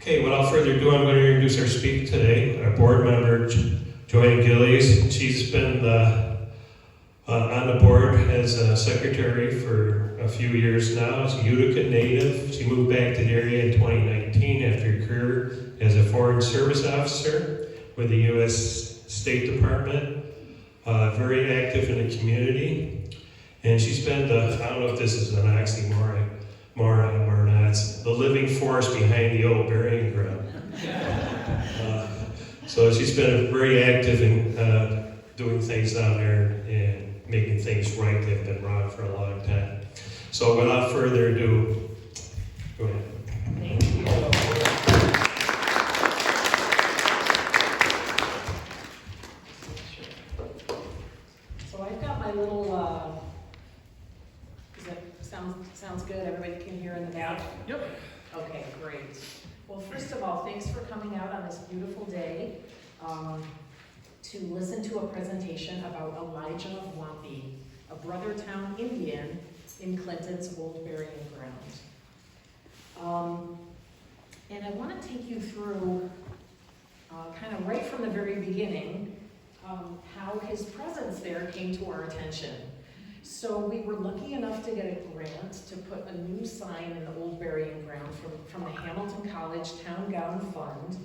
Okay, without further ado, I'm going to introduce our speaker today, our board member, Joanne Gillies. She's been on the board as a secretary for a few years now. She's a Utica native. She moved back to the area in 2019 after a career as a foreign service officer with the U.S. State Department. Very active in the community. And she's been I don't know if this is an oxymoron or not, it's the living force behind the old burying ground. So she's been very active in doing things down there and making things right that have been wrong for a long time. So without further ado, go ahead. Thank you. So I've got my little, sounds good? Everybody can hear in the back? Yep. Okay, great. Well, first of all, thanks for coming out on this beautiful day to listen to a presentation about Elijah Wampey, a Brothertown Indian in Clinton's old burying ground. And I want to take you through, kind of right from the very beginning, how his presence there came to our attention. So we were lucky enough to get a grant to put a new sign in the old burying ground from the Hamilton College Town Gown Fund.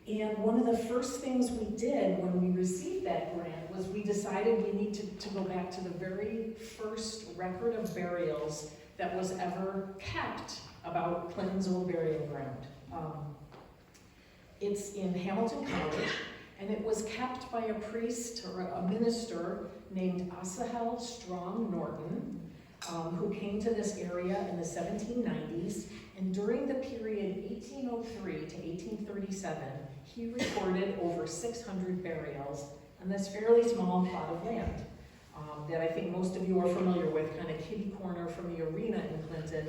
And one of the first things we did when we received that grant was we decided we need to go back to the very first record of burials that was ever kept about Clinton's old burying ground. It's in Hamilton College, and it was kept by a priest or a minister named Asahel Strong Norton, who came to this area in the 1790s. And during the period 1803 to 1837, he recorded over 600 burials on this fairly small plot of land that I think most of you are familiar with, kind of kitty corner from the arena in Clinton,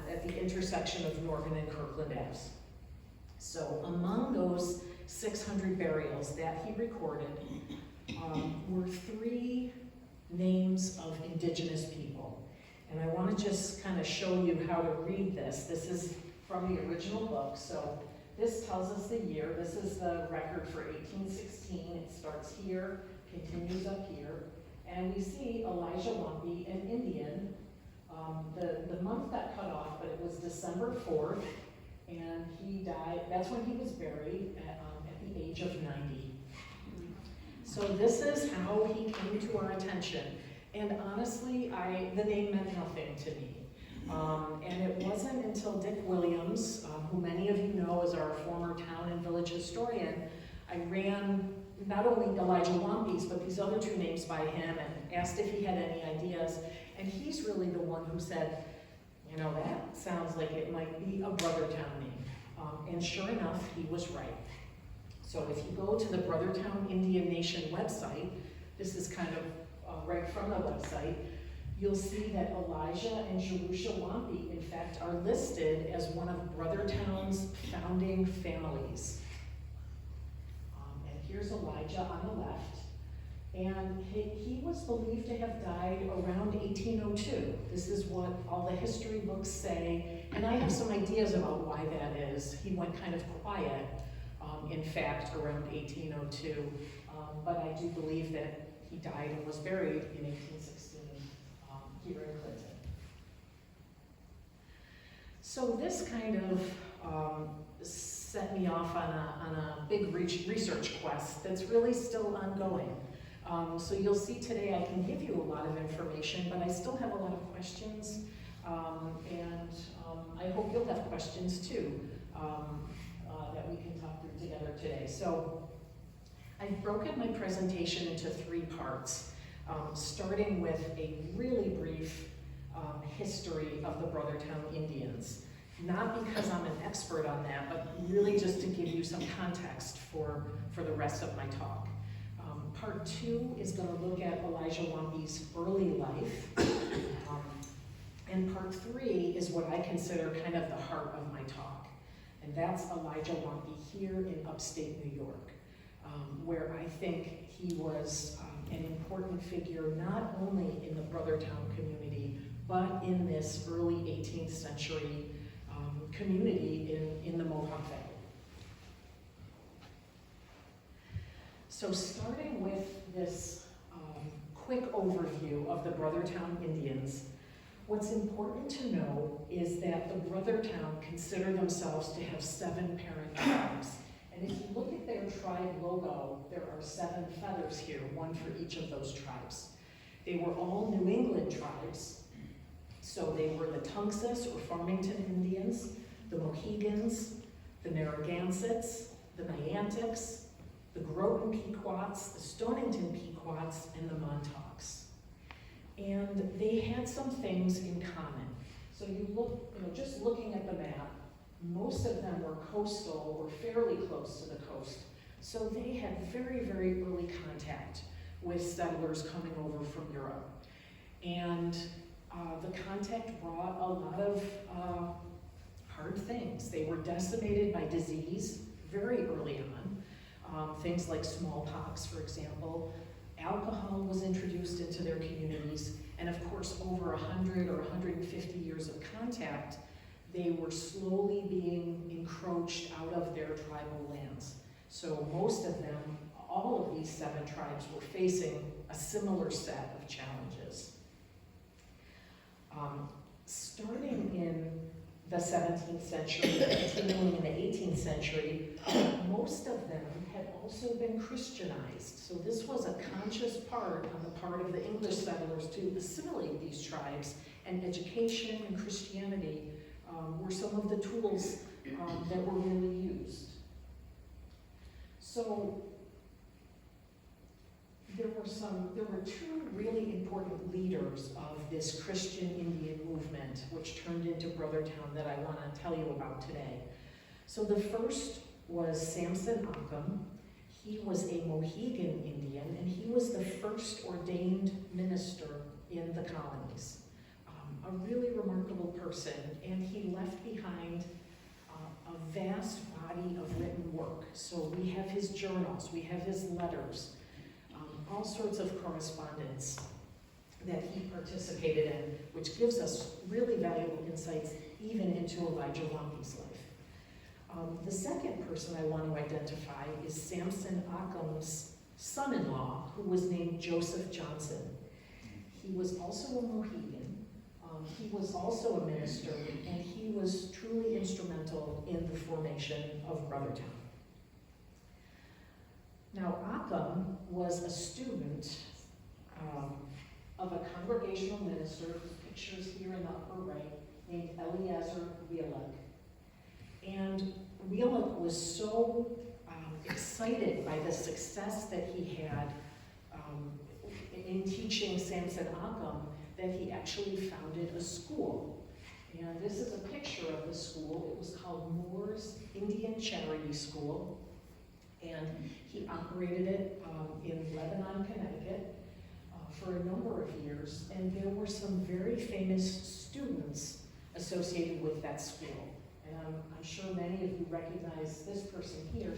at the intersection of Norton and Kirkland Ave. So among those 600 burials that he recorded were 3 names of indigenous people. And I want to just kind of show you how to read this. This is from the original book. So this tells us the year. This is the record for 1816. It starts here, continues up here. And we see Elijah Wampey, an Indian. The month got cut off, but it was December 4th. And he died, that's when he was buried at the age of 90. So this is how he came to our attention. And honestly, the name meant nothing to me. And it wasn't until Dick Williams, who many of you know as our former town and village historian, I ran not only Elijah Wampey's, but these other 2 names by him and asked if he had any ideas. And he's really the one who said, you know, that sounds like it might be a Brothertown name. And sure enough, he was right. So if you go to the Brothertown Indian Nation website, this is kind of right from the website, you'll see that Elijah and Jerusha Wampey, in fact, are listed as one of Brothertown's founding families. And here's Elijah on the left. And he was believed to have died around 1802. This is what all the history books say. And I have some ideas about why that is. He went kind of quiet, in fact, around 1802. But I do believe that he died and was buried in 1816 here in Clinton. So this kind of set me off on a big research quest that's really still ongoing. So you'll see today I can give you a lot of information, but I still have a lot of questions, and I hope you'll have questions too that we can talk through together today. So I've broken my presentation into 3 parts, starting with a really brief history of the Brothertown Indians. Not because I'm an expert on that, but really just to give you some context for the rest of my talk. Part 2 is going to look at Elijah Wampey's early life. And part 3 is what I consider kind of the heart of my talk. And that's Elijah Wampey here in upstate New York, where I think he was an important figure not only in the Brothertown community, but in this early 18th century community in the Mohawk Valley. So starting with this quick overview of the Brothertown Indians, what's important to know is that the Brothertown consider themselves to have 7 parent tribes. And if you look at their tribe logo, there are 7 feathers here, 1 for each of those tribes. They were all New England tribes. So they were the Tunxus or Farmington Indians, the Mohegans, the Narragansetts, the Niantics, the Groton Pequots, the Stonington Pequots, and the Montaukes. And they had some things in common. So you look, just looking at the map, most of them were coastal or fairly close to the coast. So they had very, very early contact with settlers coming over from Europe. And the contact brought a lot of hard things. They were decimated by disease very early on. Things like smallpox, for example. Alcohol was introduced into their communities, and of course, over 100 or 150 years of contact, they were slowly being encroached out of their tribal lands. So most of them, all of these 7 tribes, were facing a similar set of challenges. Starting in the 17th century, continuing in the 18th century, most of them had also been Christianized. So this was a conscious part on the part of the English settlers to assimilate these tribes, and education and Christianity were some of the tools that were really used. So there were 2 really important leaders of this Christian Indian movement, which turned into Brothertown, that I want to tell you about today. So the first was Samson Occom. He was a Mohegan Indian, and he was the first ordained minister in the colonies. A really remarkable person, and he left behind a vast body of written work. So we have his journals, we have his letters, all sorts of correspondence that he participated in, which gives us really valuable insights even into Elijah Wampey's life. The second person I want to identify is Samson Occom's son-in-law, who was named Joseph Johnson. He was also a Mohegan. He was also a minister, and he was truly instrumental in the formation of Brothertown. Now, Occom was a student of a congregational minister, whose picture is here in the upper right, named Eliezer Wheelock. And Wheelock was so excited by the success that he had in teaching Samson Occom that he actually founded a school. And this is a picture of the school. It was called Moore's Indian Charity School. And he operated it in Lebanon, Connecticut for a number of years. And there were some very famous students associated with that school. And I'm sure many of you recognize this person here,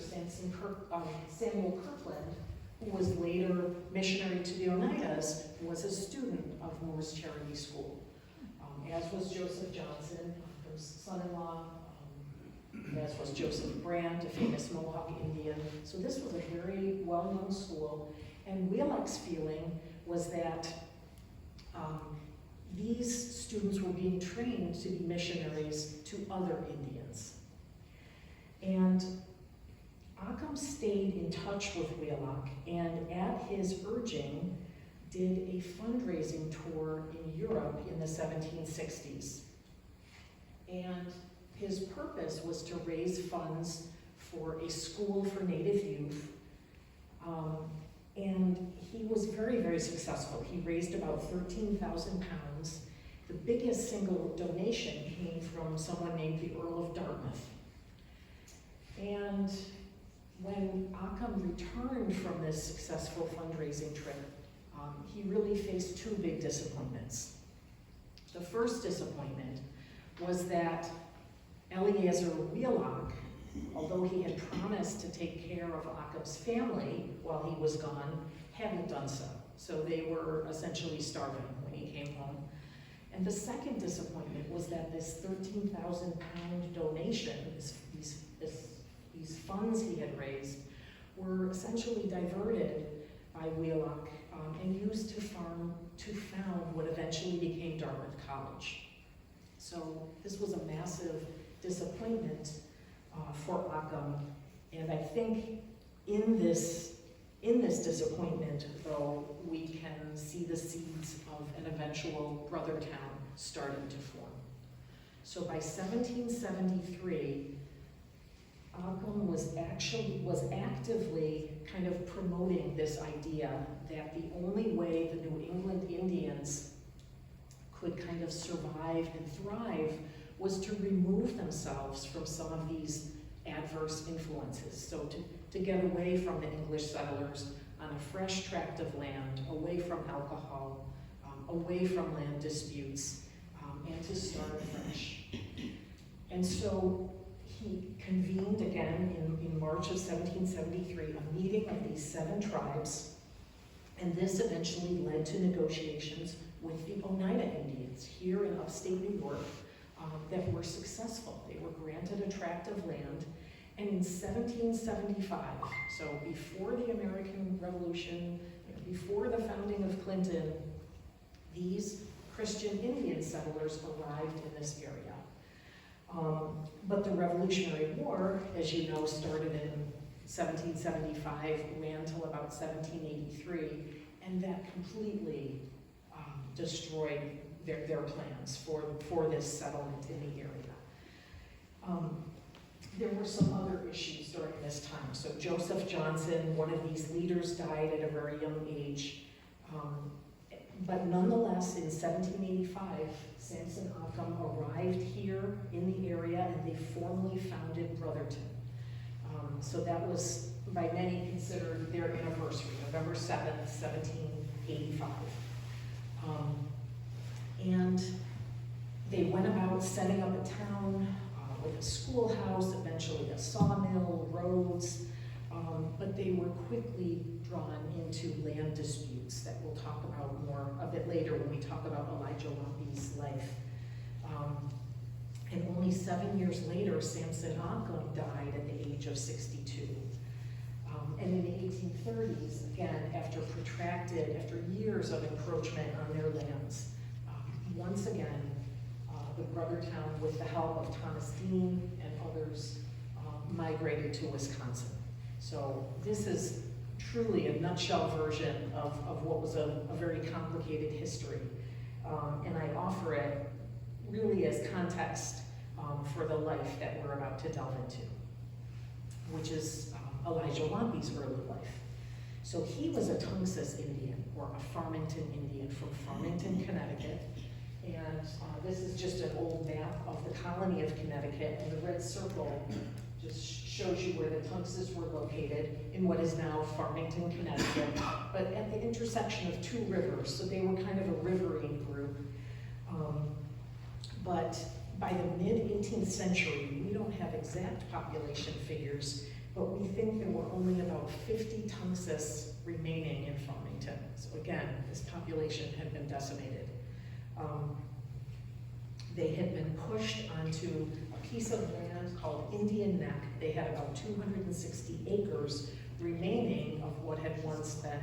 Samuel Kirkland, who was later missionary to the Oneidas, was a student of Moore's Charity School, as was Joseph Johnson, Occom's son-in-law, as was Joseph Brand, a famous Mohawk Indian. So this was a very well-known school, and Wheelock's feeling was that these students were being trained to be missionaries to other Indians. And Occom stayed in touch with Wheelock, and at his urging, did a fundraising tour in Europe in the 1760s. And his purpose was to raise funds for a school for Native youth. And he was very, very successful. He raised about 13,000 pounds. The biggest single donation came from someone named the Earl of Dartmouth. And when Occom returned from this successful fundraising trip, he really faced 2 big disappointments. The first disappointment was that Eliezer Wheelock, although he had promised to take care of Occom's family while he was gone, hadn't done so. So they were essentially starving when he came home. And the second disappointment was that this 13,000 pound donation, these funds he had raised, were essentially diverted by Wheelock and used to found what eventually became Dartmouth College. So this was a massive disappointment for Occam, and I think in this disappointment, though, we can see the seeds of an eventual Brothertown starting to form. So by 1773, Occam was actively kind of promoting this idea that the only way the New England Indians could kind of survive and thrive was to remove themselves from some of these adverse influences. So to get away from the English settlers on a fresh tract of land, away from alcohol, away from land disputes, and to start fresh. And so he convened again in March of 1773 a meeting of these 7 tribes, and this eventually led to negotiations with the Oneida Indians here in upstate New York that were successful. They were granted a tract of land, and in 1775, so before the American Revolution, before the founding of Clinton, these Christian Indian settlers arrived in this area. But the Revolutionary War, as you know, started in 1775, ran till about 1783, and that completely destroyed their plans for this settlement in the area. There were some other issues during this time. So Joseph Johnson, one of these leaders, died at a very young age. But nonetheless, in 1785, Samson Occam arrived here in the area, and they formally founded Brothertown. So that was, by many, considered their anniversary, November 7th, 1785. And they went about setting up a town with a schoolhouse, eventually a sawmill, roads, but they were quickly drawn into land disputes that we'll talk about more a bit later when we talk about Elijah Wampey's life. And only 7 years later, Samson Occam died at the age of 62. And in the 1830s, again, after years of encroachment on their lands, once again, the Brothertown, with the help of Thomas Dean and others, migrated to Wisconsin. So this is truly a nutshell version of what was a very complicated history. And I offer it really as context for the life that we're about to delve into, which is Elijah Wampey's early life. So he was a Tungus Indian, or a Farmington Indian from Farmington, Connecticut. And this is just an old map of the colony of Connecticut, and the red circle just shows you where the Tunguses were located in what is now Farmington, Connecticut, but at the intersection of 2 rivers, so they were kind of a riverine group. But by the mid-18th century, we don't have exact population figures, but we think there were only about 50 Tunguses remaining in Farmington. So again, this population had been decimated. They had been pushed onto a piece of land called Indian Neck. They had about 260 acres remaining of what had once been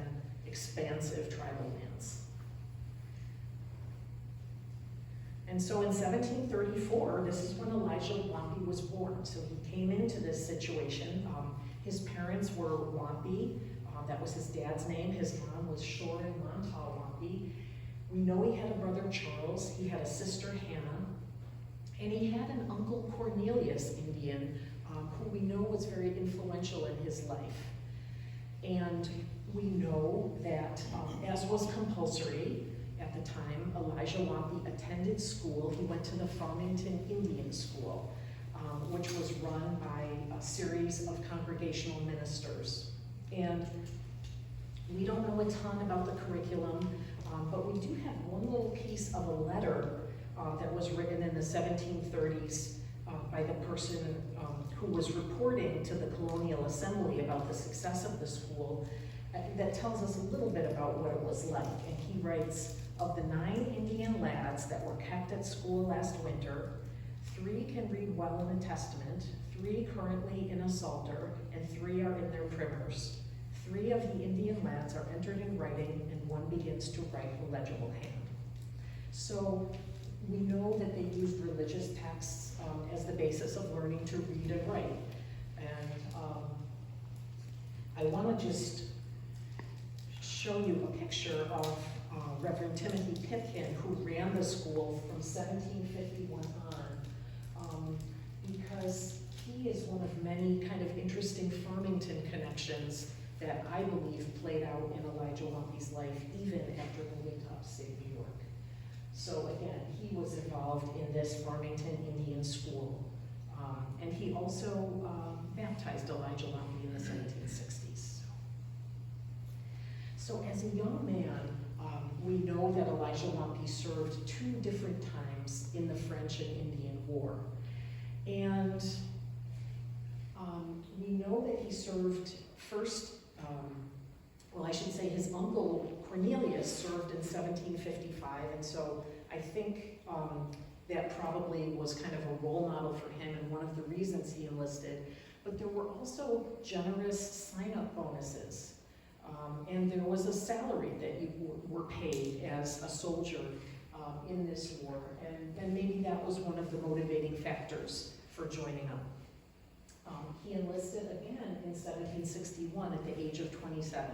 expansive tribal lands. And so in 1734, this is when Elijah Wampey was born. So he came into this situation. His parents were Wampey, that was his dad's name. His mom was Shorin Montal Wampey. We know he had a brother, Charles. He had a sister, Hannah. And he had an uncle, Cornelius Indian, who we know was very influential in his life. And we know that, as was compulsory at the time, Elijah Wampey attended school. He went to the Farmington Indian School, which was run by a series of congregational ministers. And we don't know a ton about the curriculum, but we do have one little piece of a letter that was written in the 1730s by the person who was reporting to the Colonial Assembly about the success of the school that tells us a little bit about what it was like. And he writes, of the 9 Indian lads that were kept at school last winter, 3 can read well in the Testament, 3 currently in a Psalter, and 3 are in their primers. 3 of the Indian lads are entered in writing, and 1 begins to write a legible hand. So we know that they used religious texts as the basis of learning to read and write. And I want to just show you a picture of Reverend Timothy Pipkin, who ran the school from 1751 on, because he is one of many kind of interesting Farmington connections that I believe played out in Elijah Wampey's life even after moving to upstate New York. So again, he was involved in this Farmington Indian school, and he also baptized Elijah Wampey in the 1760s. So as a young man, we know that Elijah Wampey served 2 different times in the French and Indian War. And we know that he served first, well, I should say his uncle Cornelius served in 1755, and so I think that probably was kind of a role model for him and one of the reasons he enlisted. But there were also generous sign-up bonuses. And there was a salary that you were paid as a soldier in this war, and maybe that was one of the motivating factors for joining up. He enlisted again in 1761 at the age of 27.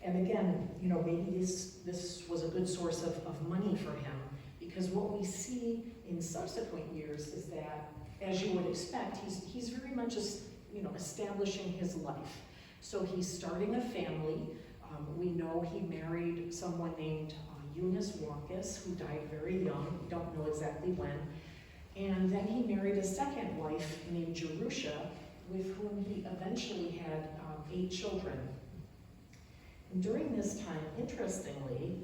And again, you know, maybe this was a good source of money for him, because what we see in subsequent years is that, as you would expect, he's very much establishing his life. So he's starting a family. We know he married someone named Eunice Wampus, who died very young. We don't know exactly when. And then he married a second wife named Jerusha, with whom he eventually had 8 children. And during this time, interestingly,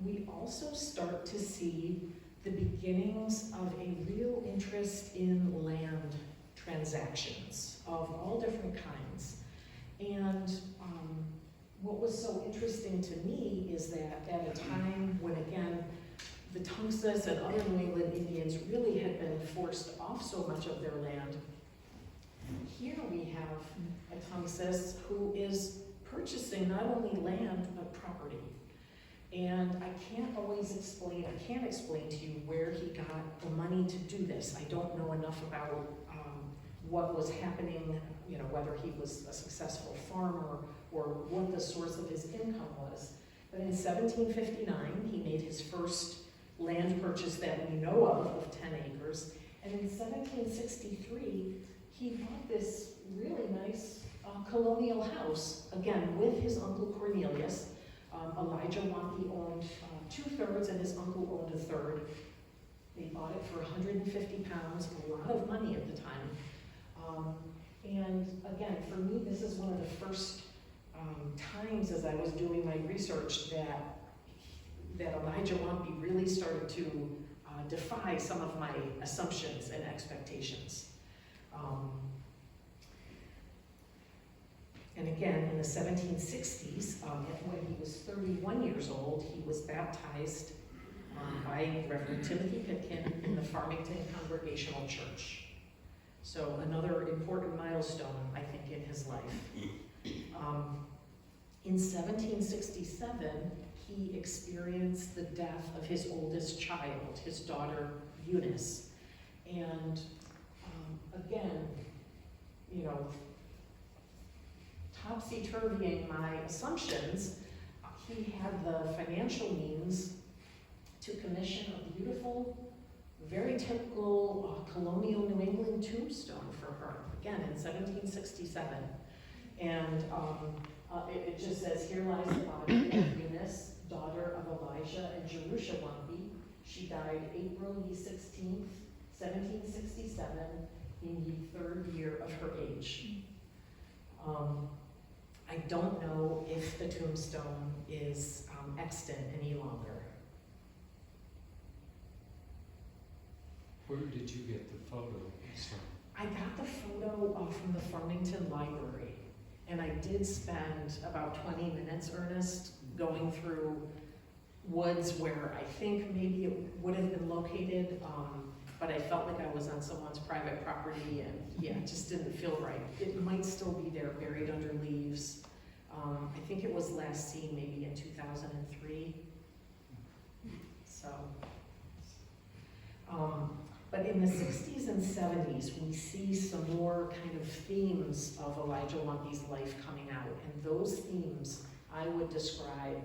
we also start to see the beginnings of a real interest in land transactions of all different kinds. And what was so interesting to me is that at a time when, again, the Tungus and other New England Indians really had been forced off so much of their land, here we have a Tungus who is purchasing not only land, but property. And I can't explain to you where he got the money to do this. I don't know enough about what was happening, you know, whether he was a successful farmer or what the source of his income was. But in 1759, he made his first land purchase that we know of 10 acres. And in 1763, he bought this really nice colonial house, again, with his uncle Cornelius. Elijah Wampey owned 2/3 and his uncle owned 1/3. They bought it for 150 pounds, a lot of money at the time. And again, for me, this is one of the first times as I was doing my research that Elijah Wampey really started to defy some of my assumptions and expectations. And again, in the 1760s, when he was 31 years old, he was baptized by Reverend Timothy Pitkin in the Farmington Congregational Church. So another important milestone, I think, in his life. In 1767, he experienced the death of his oldest child, his daughter Eunice. And again, you know, topsy-turvying my assumptions, he had the financial means to commission a beautiful, very typical colonial New England tombstone for her, again in 1767. And it just says, "Here lies the body of Eunice, daughter of Elijah and Jerusha Wampey. She died April 16th, 1767, in the 3rd year of her age." I don't know if the tombstone is extant any longer. Where did you get the photo from? I got the photo from the Farmington Library, and I did spend about 20 minutes, Ernest, going through woods where I think maybe it would have been located, but I felt like I was on someone's private property and yeah, it just didn't feel right. It might still be there buried under leaves. I think it was last seen maybe in 2003. So, but in the 60s and 70s, we see some more kind of themes of Elijah Wampey's life coming out. And those themes I would describe,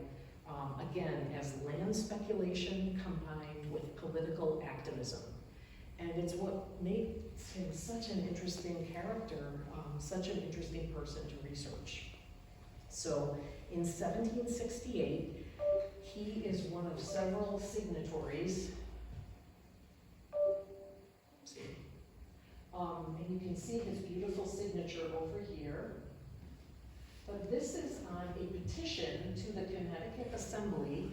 again, as land speculation combined with political activism. And it's what made him such an interesting character, such an interesting person to research. So in 1768, he is one of several signatories. And you can see his beautiful signature over here. But this is on a petition to the Connecticut Assembly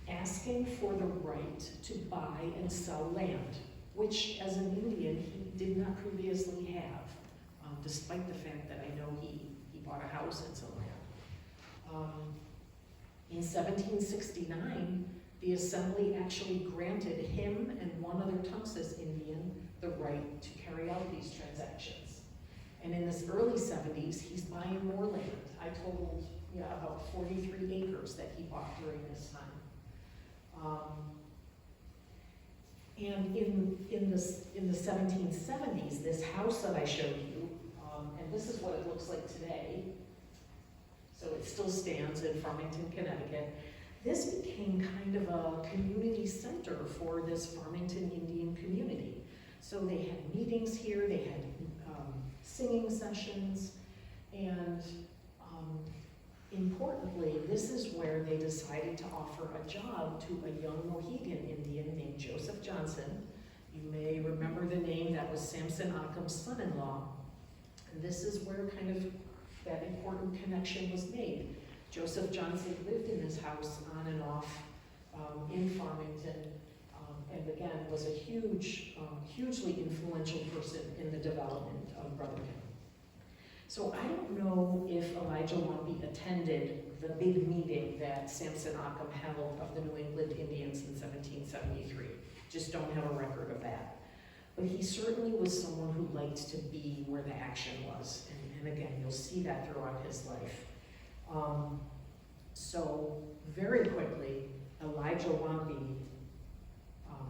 asking for the right to buy and sell land, which as an Indian he did not previously have, despite the fact that I know he bought a house and some land. In 1769, the Assembly actually granted him and one other Tungus Indian the right to carry out these transactions. And in this early 70s, he's buying more land. I totaled, about 43 acres that he bought during this time. And in the 1770s, this house that I showed you, and this is what it looks like today. So it still stands in Farmington, Connecticut. This became kind of a community center for this Farmington Indian community. So they had meetings here, they had singing sessions, and importantly, this is where they decided to offer a job to a young Mohegan Indian named Joseph Johnson. You may remember the name, that was Samson Occam's son-in-law. And this is where kind of that important connection was made. Joseph Johnson lived in his house on and off in Farmington, and again was a hugely influential person in the development of Brothertown. So I don't know if Elijah Wampey attended the big meeting that Samson Occam held of the New England Indians in 1773. Just don't have a record of that. But he certainly was someone who liked to be where the action was. And again, you'll see that throughout his life. So very quickly, Elijah Wampey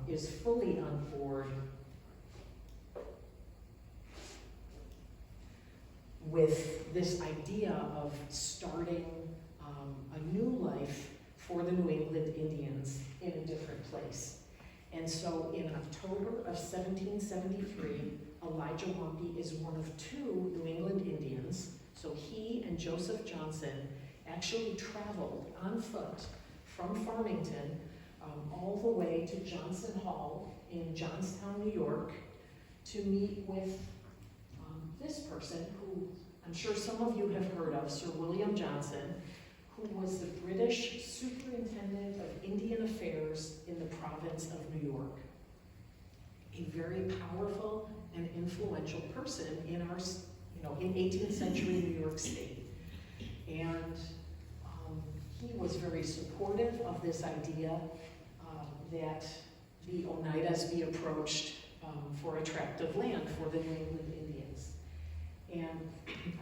is fully on board with this idea of starting a new life for the New England Indians in a different place. And so in October of 1773, Elijah Wampey is one of two New England Indians. So he and Joseph Johnson actually traveled on foot from Farmington all the way to Johnson Hall in Johnstown, New York, to meet with this person who I'm sure some of you have heard of, Sir William Johnson, who was the British Superintendent of Indian Affairs in the province of New York. A very powerful and influential person in our, in 18th century New York State. And he was very supportive of this idea that the Oneidas be approached for a tract of land for the New England Indians. And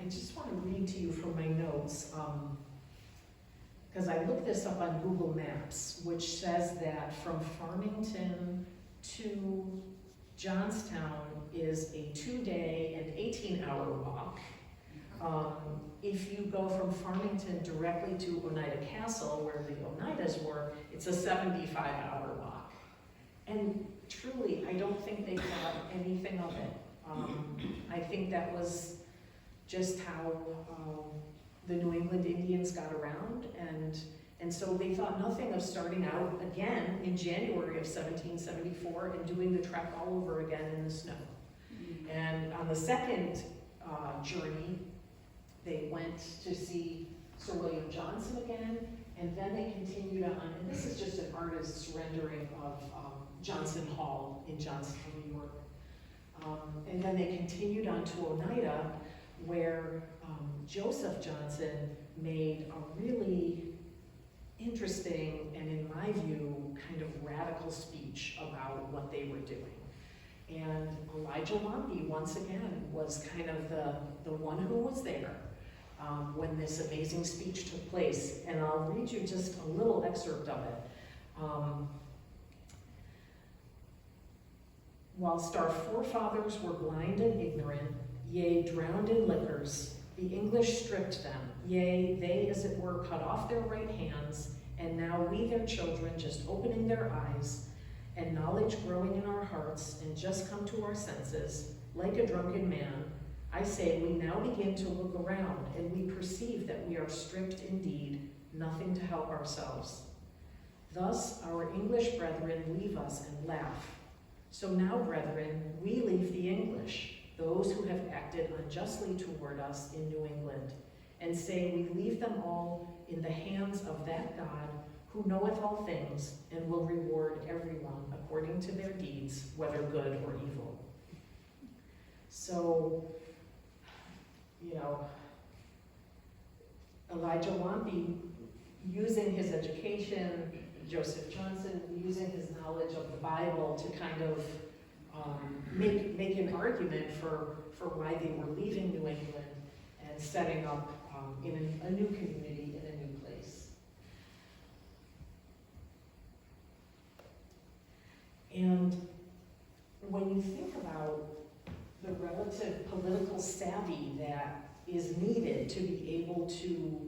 I just want to read to you from my notes, because I looked this up on Google Maps, which says that from Farmington to Johnstown is a 2-day and 18-hour walk. If you go from Farmington directly to Oneida Castle, where the Oneidas were, it's a 75-hour walk. And truly, I don't think they thought anything of it. I think that was just how the New England Indians got around, and so they thought nothing of starting out again in January of 1774 and doing the trek all over again in the snow. And on the second journey, they went to see Sir William Johnson again, and then they continued on, and this is just an artist's rendering of Johnson Hall in Johnstown, New York. And then they continued on to Oneida, where Joseph Johnson made a really interesting and, in my view, kind of radical speech about what they were doing. And Elijah Wampey, once again, was kind of the one who was there when this amazing speech took place. And I'll read you just a little excerpt of it. Whilst our forefathers were blind and ignorant, yea, drowned in liquors, the English stripped them, yea, they as it were cut off their right hands, and now we their children just opening their eyes, and knowledge growing in our hearts, and just come to our senses, like a drunken man, I say we now begin to look around, and we perceive that we are stripped indeed, nothing to help ourselves. Thus our English brethren leave us and laugh. So now, brethren, we leave the English, those who have acted unjustly toward us in New England, and say we leave them all in the hands of that God who knoweth all things and will reward everyone according to their deeds, whether good or evil. So, Elijah Wampey, using his education, Joseph Johnson using his knowledge of the Bible to kind of make an argument for why they were leaving New England and setting up in a new community in a new place. And when you think about the relative political savvy that is needed to be able to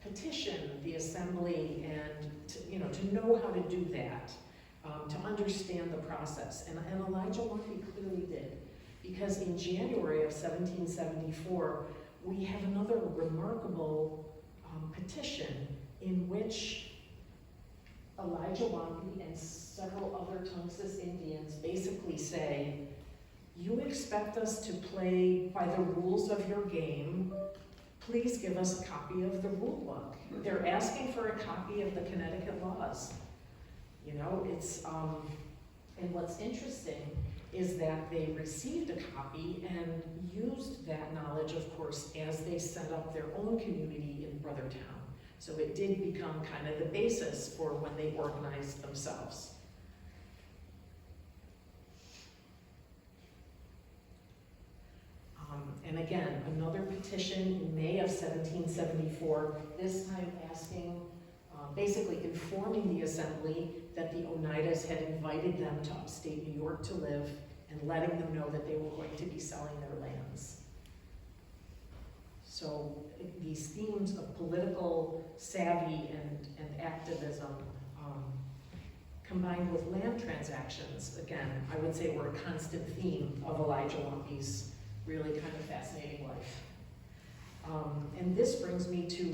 petition the assembly and to know how to do that, to understand the process. And Elijah Wampey clearly did, because in January of 1774, we have another remarkable petition in which Elijah Wampey and several other Tongass Indians basically say, you expect us to play by the rules of your game, please give us a copy of the rule book. They're asking for a copy of the Connecticut laws. And what's interesting is that they received a copy and used that knowledge, of course, as they set up their own community in Brothertown. So it did become kind of the basis for when they organized themselves. And again, another petition in May of 1774, this time asking, basically informing the assembly that the Oneidas had invited them to upstate New York to live and letting them know that they were going to be selling their lands. So these themes of political savvy and activism combined with land transactions, again, I would say were a constant theme of Elijah Wampey's really kind of fascinating life. And this brings me to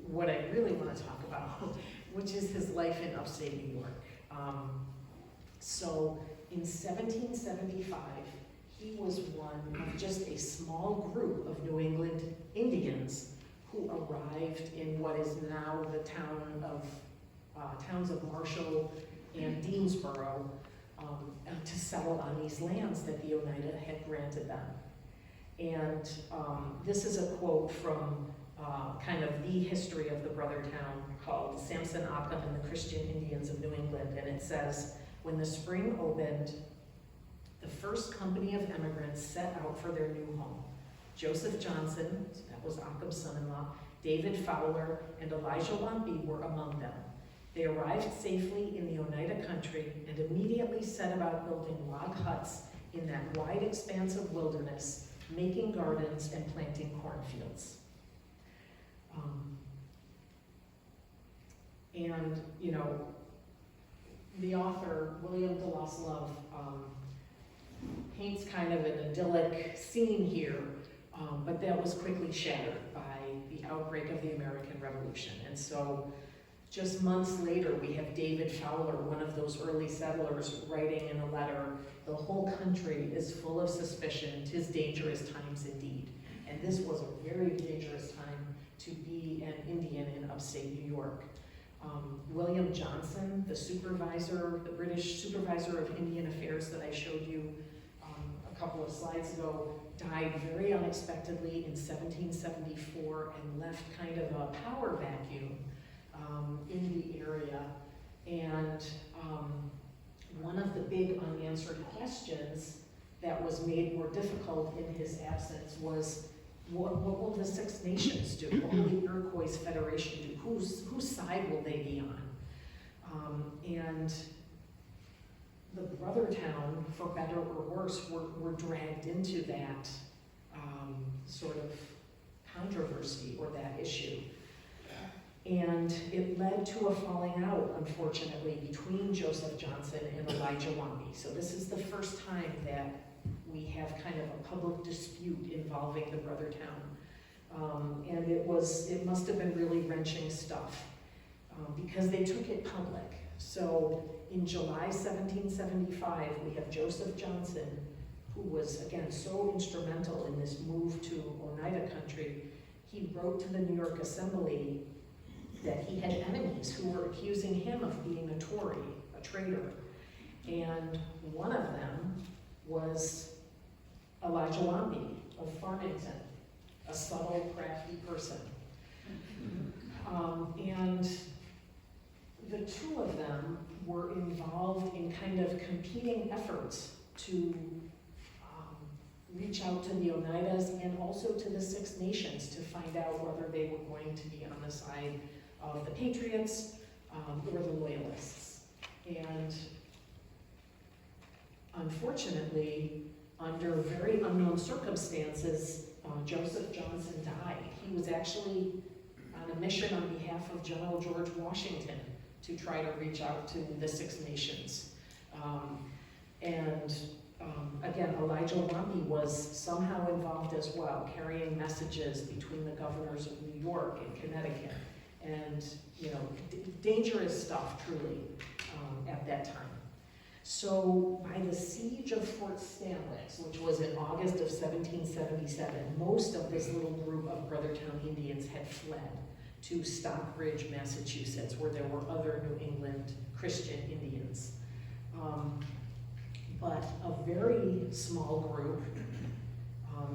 what I really want to talk about, which is his life in upstate New York. So in 1775, he was one of just a small group of New England Indians who arrived in what is now the towns of Marshall and Deansboro to settle on these lands that the Oneida had granted them. And this is a quote from kind of the history of the Brothertown called Samson Occam and the Christian Indians of New England. And it says, when the spring opened, the first company of emigrants set out for their new home. Joseph Johnson, that was Occam's son-in-law, David Fowler, and Elijah Wampey were among them. They arrived safely in the Oneida country and immediately set about building log huts in that wide expanse of wilderness, making gardens and planting cornfields. And, the author, William DeLoss Love, paints kind of an idyllic scene here, but that was quickly shattered by the outbreak of the American Revolution. And so just months later, we have David Fowler, one of those early settlers, writing in a letter, the whole country is full of suspicion, 'tis dangerous times indeed. And this was a very dangerous time to be an Indian in upstate New York. William Johnson, the British supervisor of Indian affairs that I showed you a couple of slides ago, died very unexpectedly in 1774 and left kind of a power vacuum in the area. And one of the big unanswered questions that was made more difficult in his absence was, what will the Six Nations do? What will the Iroquois Federation do? Whose side will they be on? And the Brothertown, for better or worse, were dragged into that sort of controversy or that issue. And it led to a falling out, unfortunately, between Joseph Johnson and Elijah Wampey. So this is the first time that we have kind of a public dispute involving the Brothertown. And it must have been really wrenching stuff because they took it public. So in July 1775, we have Joseph Johnson, who was, again, so instrumental in this move to Oneida country. He wrote to the New York Assembly that he had enemies who were accusing him of being a Tory, a traitor. And one of them was Elijah Wampey of Farmington, a subtle, crafty person. And the two of them were involved in kind of competing efforts to reach out to the Oneidas and also to the Six Nations to find out whether they were going to be on the side of the Patriots or the Loyalists. And unfortunately, under very unknown circumstances, Joseph Johnson died. He was actually on a mission on behalf of General George Washington to try to reach out to the Six Nations. Again, Elijah Wampey was somehow involved as well, carrying messages between the governors of New York and Connecticut. And, dangerous stuff, truly, at that time. So by the siege of Fort Stanwix, which was in August of 1777, most of this little group of Brothertown Indians had fled to Stockbridge, Massachusetts, where there were other New England Christian Indians. But a very small group,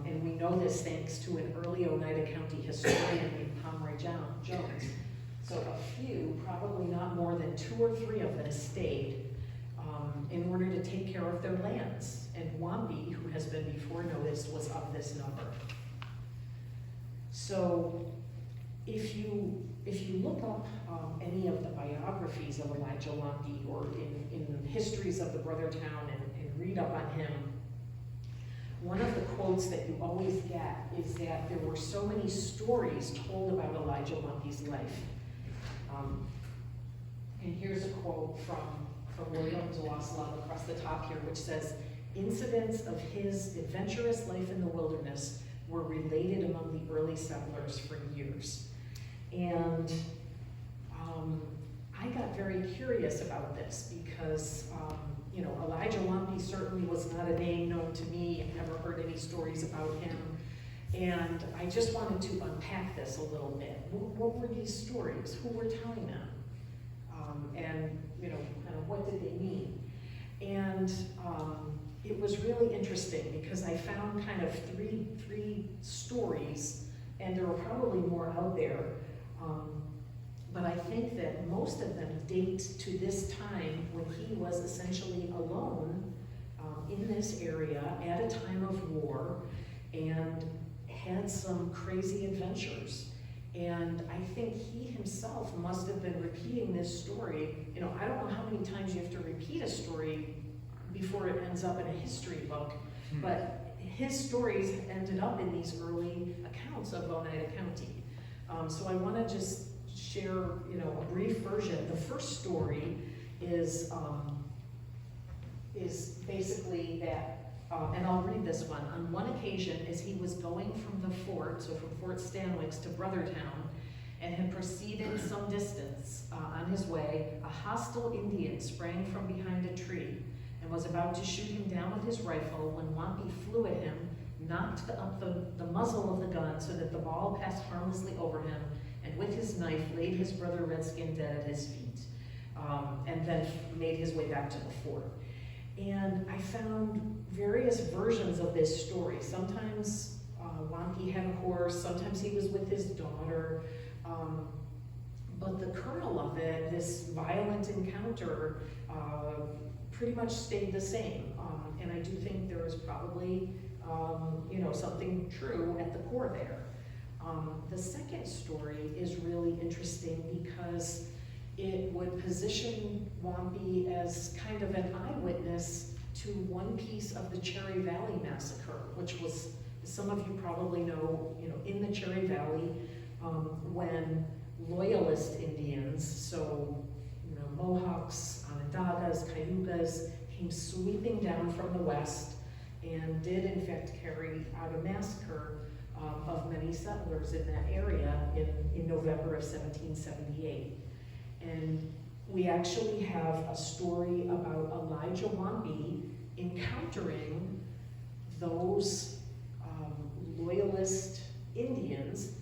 and we know this thanks to an early Oneida County historian named Pomeroy Jones. So a few, probably not more than 2 or 3 of them, stayed in order to take care of their lands. And Wampey, who has been before noticed, was of this number. So if you look up any of the biographies of Elijah Wampey or in histories of the Brothertown and read up on him, one of the quotes that you always get is that there were so many stories told about Elijah Wampey's life. And here's a quote from William Dawes-Love across the top here, which says, "Incidents of his adventurous life in the wilderness were related among the early settlers for years." And I got very curious about this because, Elijah Wampey certainly was not a name known to me. I've never heard any stories about him. And I just wanted to unpack this a little bit. What were these stories? Who were telling them? And, kind of what did they mean? And it was really interesting because I found kind of three stories, and there were probably more out there. But I think that most of them date to this time when he was essentially alone in this area at a time of war and had some crazy adventures. And I think he himself must have been repeating this story. I don't know how many times you have to repeat a story before it ends up in a history book, but his stories ended up in these early accounts of Oneida County. So I want to just share, a brief version. The first story is basically that, and I'll read this one. On one occasion, as he was going from the fort, so from Fort Stanwix to Brothertown, and had proceeded some distance on his way, a hostile Indian sprang from behind a tree and was about to shoot him down with his rifle when Wampey flew at him, knocked up the muzzle of the gun so that the ball passed harmlessly over him, and with his knife laid his brother Redskin dead at his feet, and then made his way back to the fort. And I found various versions of this story. Sometimes Wampey had a horse, sometimes he was with his daughter, But the kernel of it, this violent encounter, pretty much stayed the same. And I do think there is probably, something true at the core there. The second story is really interesting because it would position Wampey as kind of an eyewitness to one piece of the Cherry Valley Massacre, which was, some of you probably know, in the Cherry Valley, when Loyalist Indians, so Mohawks, Onondagas, Cayugas, came sweeping down from the west and did in fact carry out a massacre of many settlers in that area in November of 1778. And we actually have a story about Elijah Wampey encountering those Loyalist Indians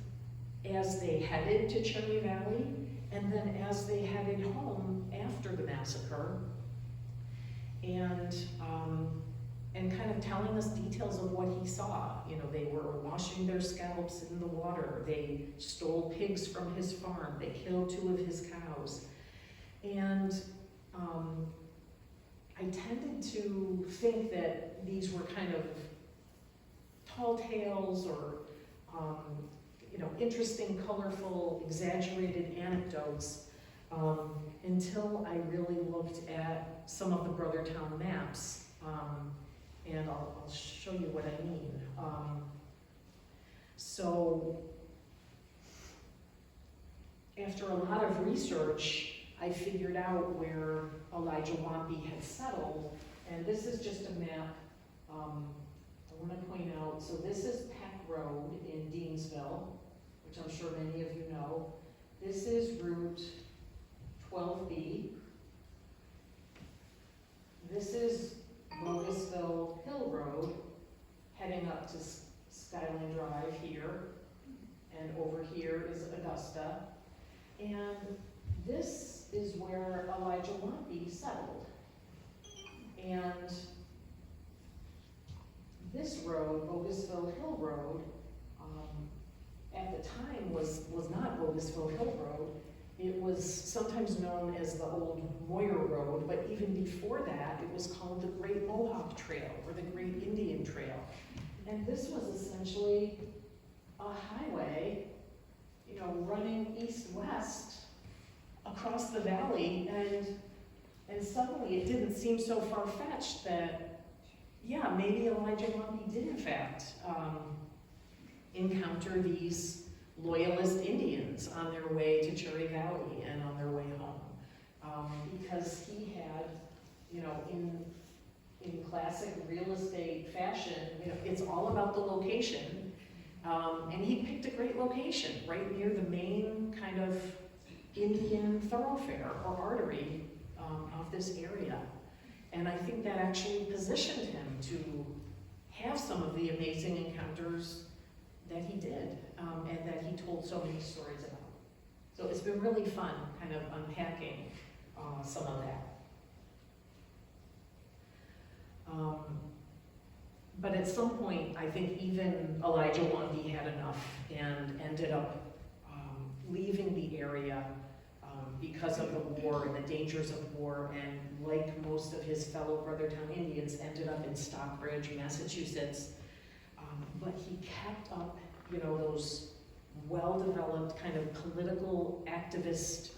as they headed to Cherry Valley, and then as they headed home after the massacre, and kind of telling us details of what he saw. They were washing their scalps in the water, they stole pigs from his farm, they killed 2 of his cows. And I tended to think that these were kind of tall tales or interesting, colorful, exaggerated anecdotes until I really looked at some of the Brothertown maps. And I'll show you what I mean. So after a lot of research, I figured out where Elijah Wampey had settled, and this is just a map. I want to point out, so this is Peck Road in Deansville, which I'm sure many of you know. This is Route 12B. This is Bogisville Hill Road, heading up to Skyline Drive here, and over here is Augusta. And this is where Elijah Wampey settled. And this road, Bogisville Hill Road, at the time was not Bogisville Hill Road. It was sometimes known as the old Moyer Road, but even before that, it was called the Great Mohawk Trail or the Great Indian Trail. And this was essentially a highway, running east-west across the valley, and suddenly it didn't seem so far-fetched that, yeah, maybe Elijah Wampey did in fact encounter these Loyalist Indians on their way to Cherry Valley and on their way home, because he had, in classic real estate fashion, it's all about the location, and he picked a great location right near the main kind of Indian thoroughfare or artery of this area, and I think that actually positioned him to have some of the amazing encounters that he did, and that he told so many stories about. So it's been really fun kind of unpacking some of that. But at some point, I think even Elijah Wampey had enough and ended up leaving the area because of the war and the dangers of war, and like most of his fellow Brothertown Indians, ended up in Stockbridge, Massachusetts. But he kept up, those well-developed kind of political activist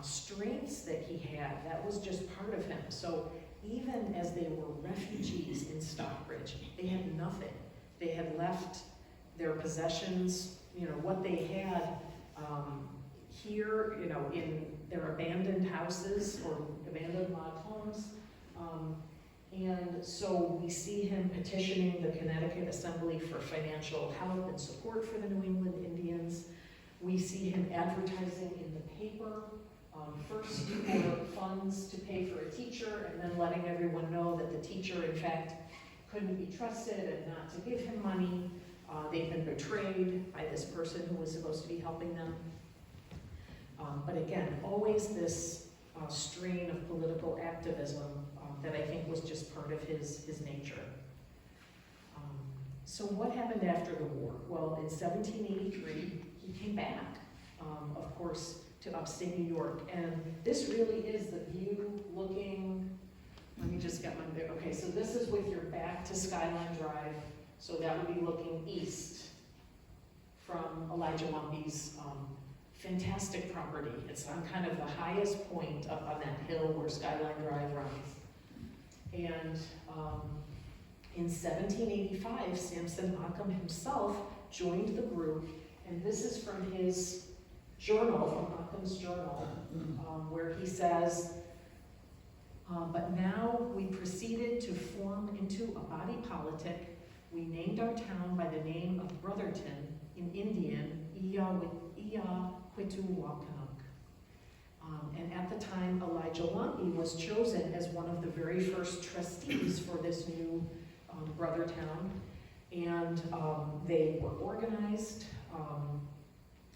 strengths that he had. That was just part of him. So even as they were refugees in Stockbridge, they had nothing. They had left their possessions, what they had here, in their abandoned houses or abandoned log homes. And so we see him petitioning the Connecticut Assembly for financial help and support for the New England Indians. We see him advertising in the paper, first for funds to pay for a teacher, and then letting everyone know that the teacher, in fact, couldn't be trusted and not to give him money. They've been betrayed by this person who was supposed to be helping them. But again, always this strain of political activism that I think was just part of his nature. So what happened after the war? Well, in 1783, he came back. Of course, to upstate New York. And this really is the view looking, let me just get my, okay, so this is with your back to Skyline Drive, so that would be looking east from Elijah Wampey's fantastic property. It's on kind of the highest point up on that hill where Skyline Drive runs. And in 1785, Samson Occam himself joined the group, and this is from his journal, from Occam's journal, where he says, but now we proceeded to form into a body politic. We named our town by the name of Brothertown, in Indian, and at the time, Elijah Wampey was chosen as one of the very first trustees for this new Brothertown, and they were organized.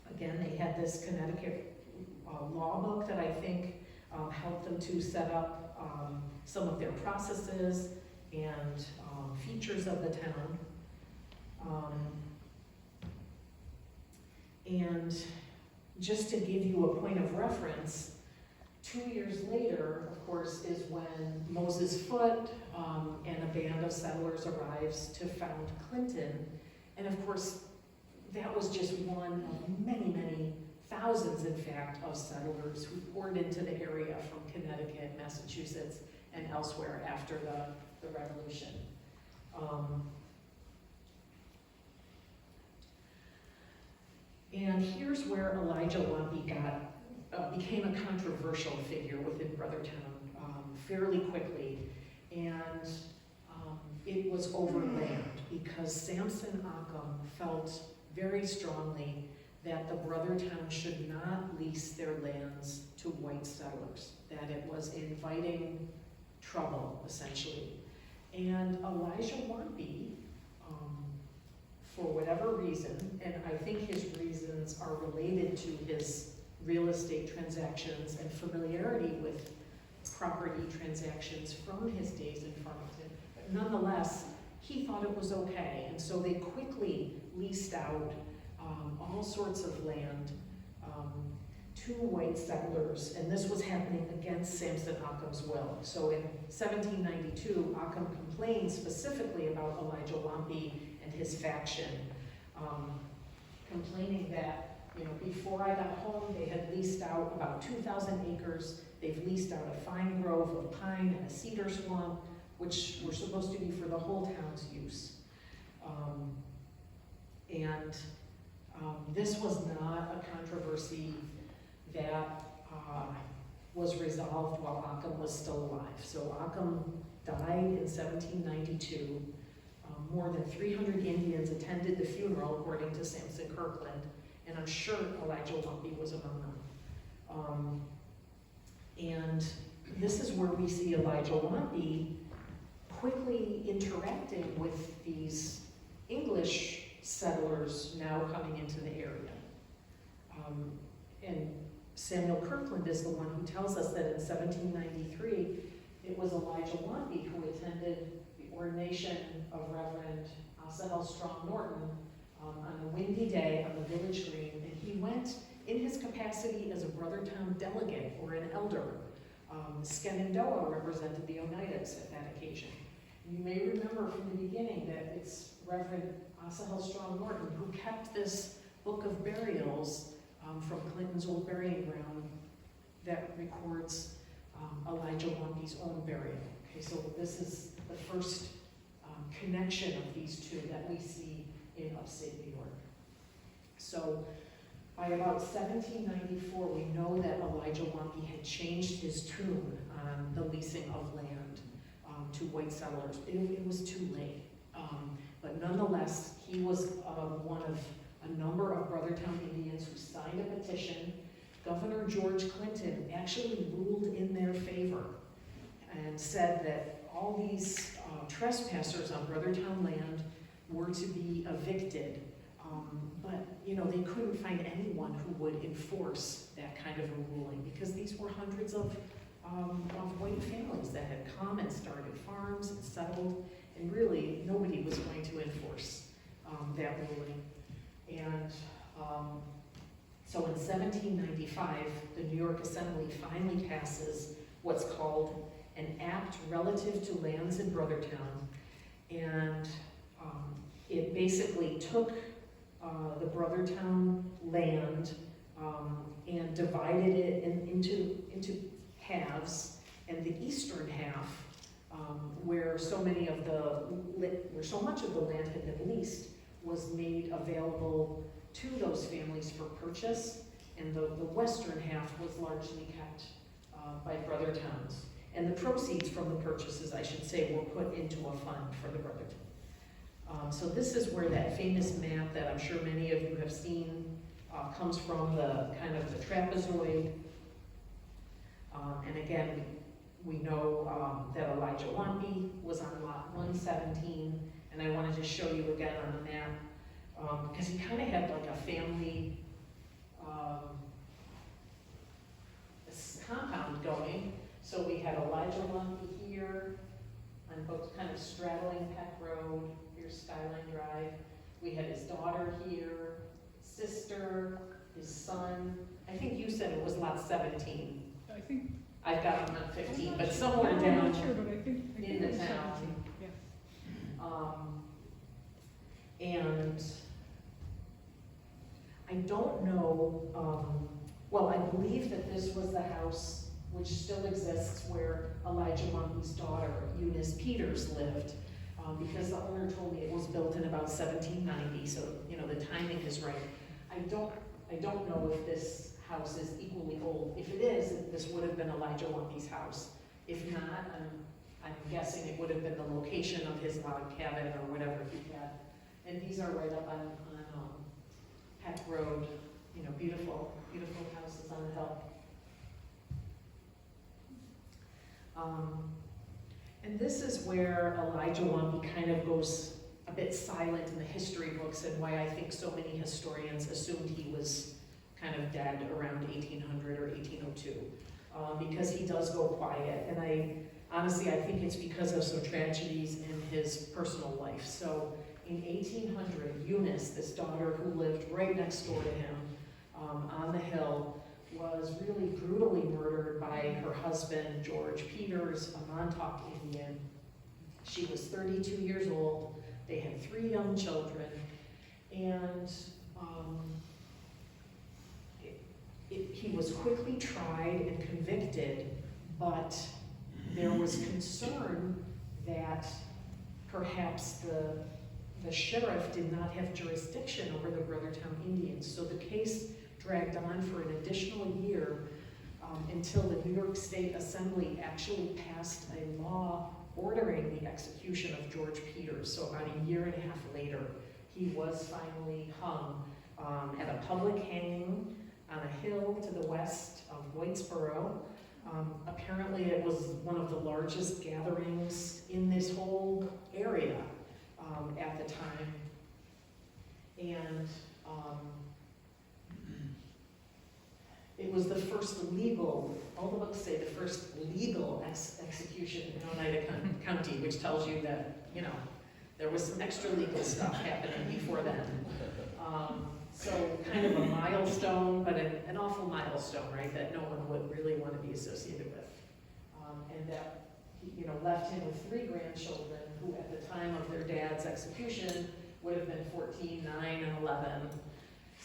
Again, they had this Connecticut law book that I think helped them to set up some of their processes and features of the town. And just to give you a point of reference, 2 years later, of course, is when Moses Foote and a band of settlers arrives to found Clinton. And of course, that was just one of many, many thousands, in fact, of settlers who poured into the area from Connecticut, Massachusetts, and elsewhere after the Revolution. And here's where Elijah Wampey became a controversial figure within Brothertown fairly quickly. And it was over land, because Samson Occam felt very strongly that the Brothertown should not lease their lands to white settlers, that it was inviting trouble, essentially. And Elijah Wampey, for whatever reason, and I think his reasons are related to his real estate transactions and familiarity with property transactions from his days in Farmington, but nonetheless, he thought it was okay, and so they quickly leased out all sorts of land to white settlers, and this was happening against Samson Occam's will. So in 1792, Occam complained specifically about Elijah Wampey and his faction, complaining that, you know, before I got home, they had leased out about 2,000 acres. They've leased out a fine grove of pine and a cedar swamp, which were supposed to be for the whole town's use. This was not a controversy that was resolved while Occam was still alive. So Occam died in 1792. More than 300 Indians attended the funeral, according to Samson Kirkland, and I'm sure Elijah Wampey was among them. And this is where we see Elijah Wampey quickly interacting with these English settlers now coming into the area. And Samuel Kirkland is the one who tells us that in 1793, it was Elijah Wampey who attended the ordination of Reverend Asahel Strong Norton on a windy day on the village green, and he went in his capacity as a Brothertown delegate or an elder. Shenandoah represented the Oneidas at that occasion. You may remember from the beginning that it's Reverend Asahel Strong Norton who kept this book of burials from Clinton's old burying ground that records Elijah Wampey's own burial. Okay, so this is the first connection of these two that we see in upstate New York. So by about 1794, we know that Elijah Wampey had changed his tune on the leasing of land to white settlers. It was too late. But nonetheless, he was one of a number of Brothertown Indians who signed a petition. Governor George Clinton actually ruled in their favor and said that all these trespassers on Brothertown land were to be evicted. But you know, they couldn't find anyone who would enforce that kind of a ruling, because these were hundreds of white families that had come and started farms and settled, and really nobody was going to enforce that ruling. And So in 1795, the New York Assembly finally passes what's called an act relative to lands in Brothertown. And it basically took the Brothertown land and divided it into halves, and the eastern half, where so much of the land had been leased, was made available to those families for purchase, and the western half was largely kept by Brothertowns. And the proceeds from the purchases, I should say, were put into a fund for the Brothertown. So this is where that famous map that I'm sure many of you have seen comes from, the kind of the trapezoid. And again, we know that Elijah Wampey was on lot 117, and I wanted to show you again on the map, because he kind of had like a family compound going. So we had Elijah Wampey here, on both kind of straddling Peck Road. Here's Skyline Drive. We had his daughter here, sister, his son. I think you said it was lot 17. I think. I've got him on 15, I'm but not somewhere sure. down I'm not sure, but I think in the it was town. 17, yeah. And I don't know, well, I believe that this was the house which still exists where Elijah Wampey's daughter, Eunice Peters, lived, because the owner told me it was built in about 1790, so, you know, the timing is right. I don't know if this house is equally old. If it is, this would have been Elijah Wampey's house. If not, I'm guessing it would have been the location of his log cabin or whatever he had. And these are right up on Peck Road, you know, beautiful, beautiful houses on the hill. And this is where Elijah Wampey kind of goes a bit silent in the history books, and why I think so many historians assumed he was kind of dead around 1800 or 1802, because he does go quiet. And I think it's because of some tragedies in his personal life. So in 1800, Eunice, this daughter who lived right next door to him on the hill, was really brutally murdered by her husband, George Peters, a Montauk Indian. She was 32 years old. They had 3 young children, and he was quickly tried and convicted, but there was concern that perhaps the sheriff did not have jurisdiction over the Brothertown Indians. So the case dragged on for an additional year until the New York State Assembly actually passed a law ordering the execution of George Peters. So about a year and a half later, he was finally hung at a public hanging on a hill to the west of Whitesboro. Apparently it was one of the largest gatherings in this whole area at the time. And it was the first legal, all the books say the first legal execution in Oneida County, which tells you that, you know, there was some extra legal stuff happening before then. So kind of a milestone, but an awful milestone, right, that no one would really want to be associated with. And that, you know, left him with 3 grandchildren who at the time of their dad's execution would have been 14, 9, and 11.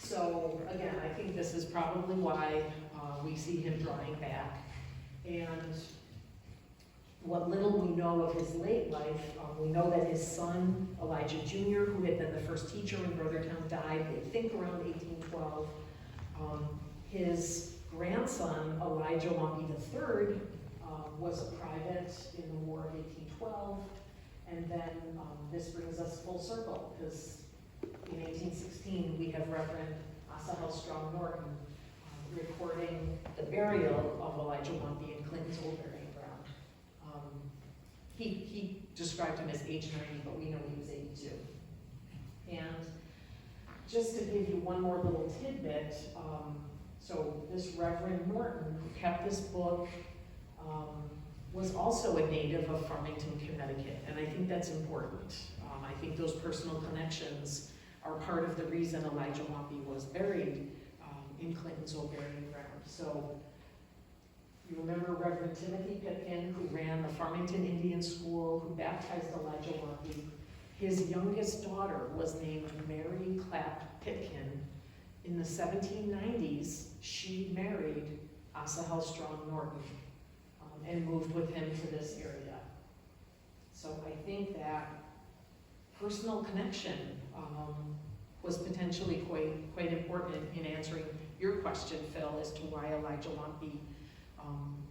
So again, I think this is probably why we see him drawing back. And what little we know of his late life, we know that his son, Elijah Jr., who had been the first teacher in Brothertown, died, they think around 1812. His grandson, Elijah Wampey III, was a private in the War of 1812. And then this brings us full circle, because in 1816, we have Reverend Asahel Strong Norton recording the burial of Elijah Wampey in Clinton's old burying ground. He described him as age 90, but we know he was 82. And just to give you one more little tidbit, so this Reverend Norton, who kept this book, was also a native of Farmington, Connecticut, and I think that's important. I think those personal connections are part of the reason Elijah Wampey was buried in Clinton's old burying ground. So you remember Reverend Timothy Pitkin, who ran the Farmington Indian School, who baptized Elijah Wampey. His youngest daughter was named Mary Clapp Pitkin. In the 1790s, she married Asahel Strong Norton and moved with him to this area. So I think that personal connection was potentially quite important in answering your question, Phil, as to why Elijah Wampey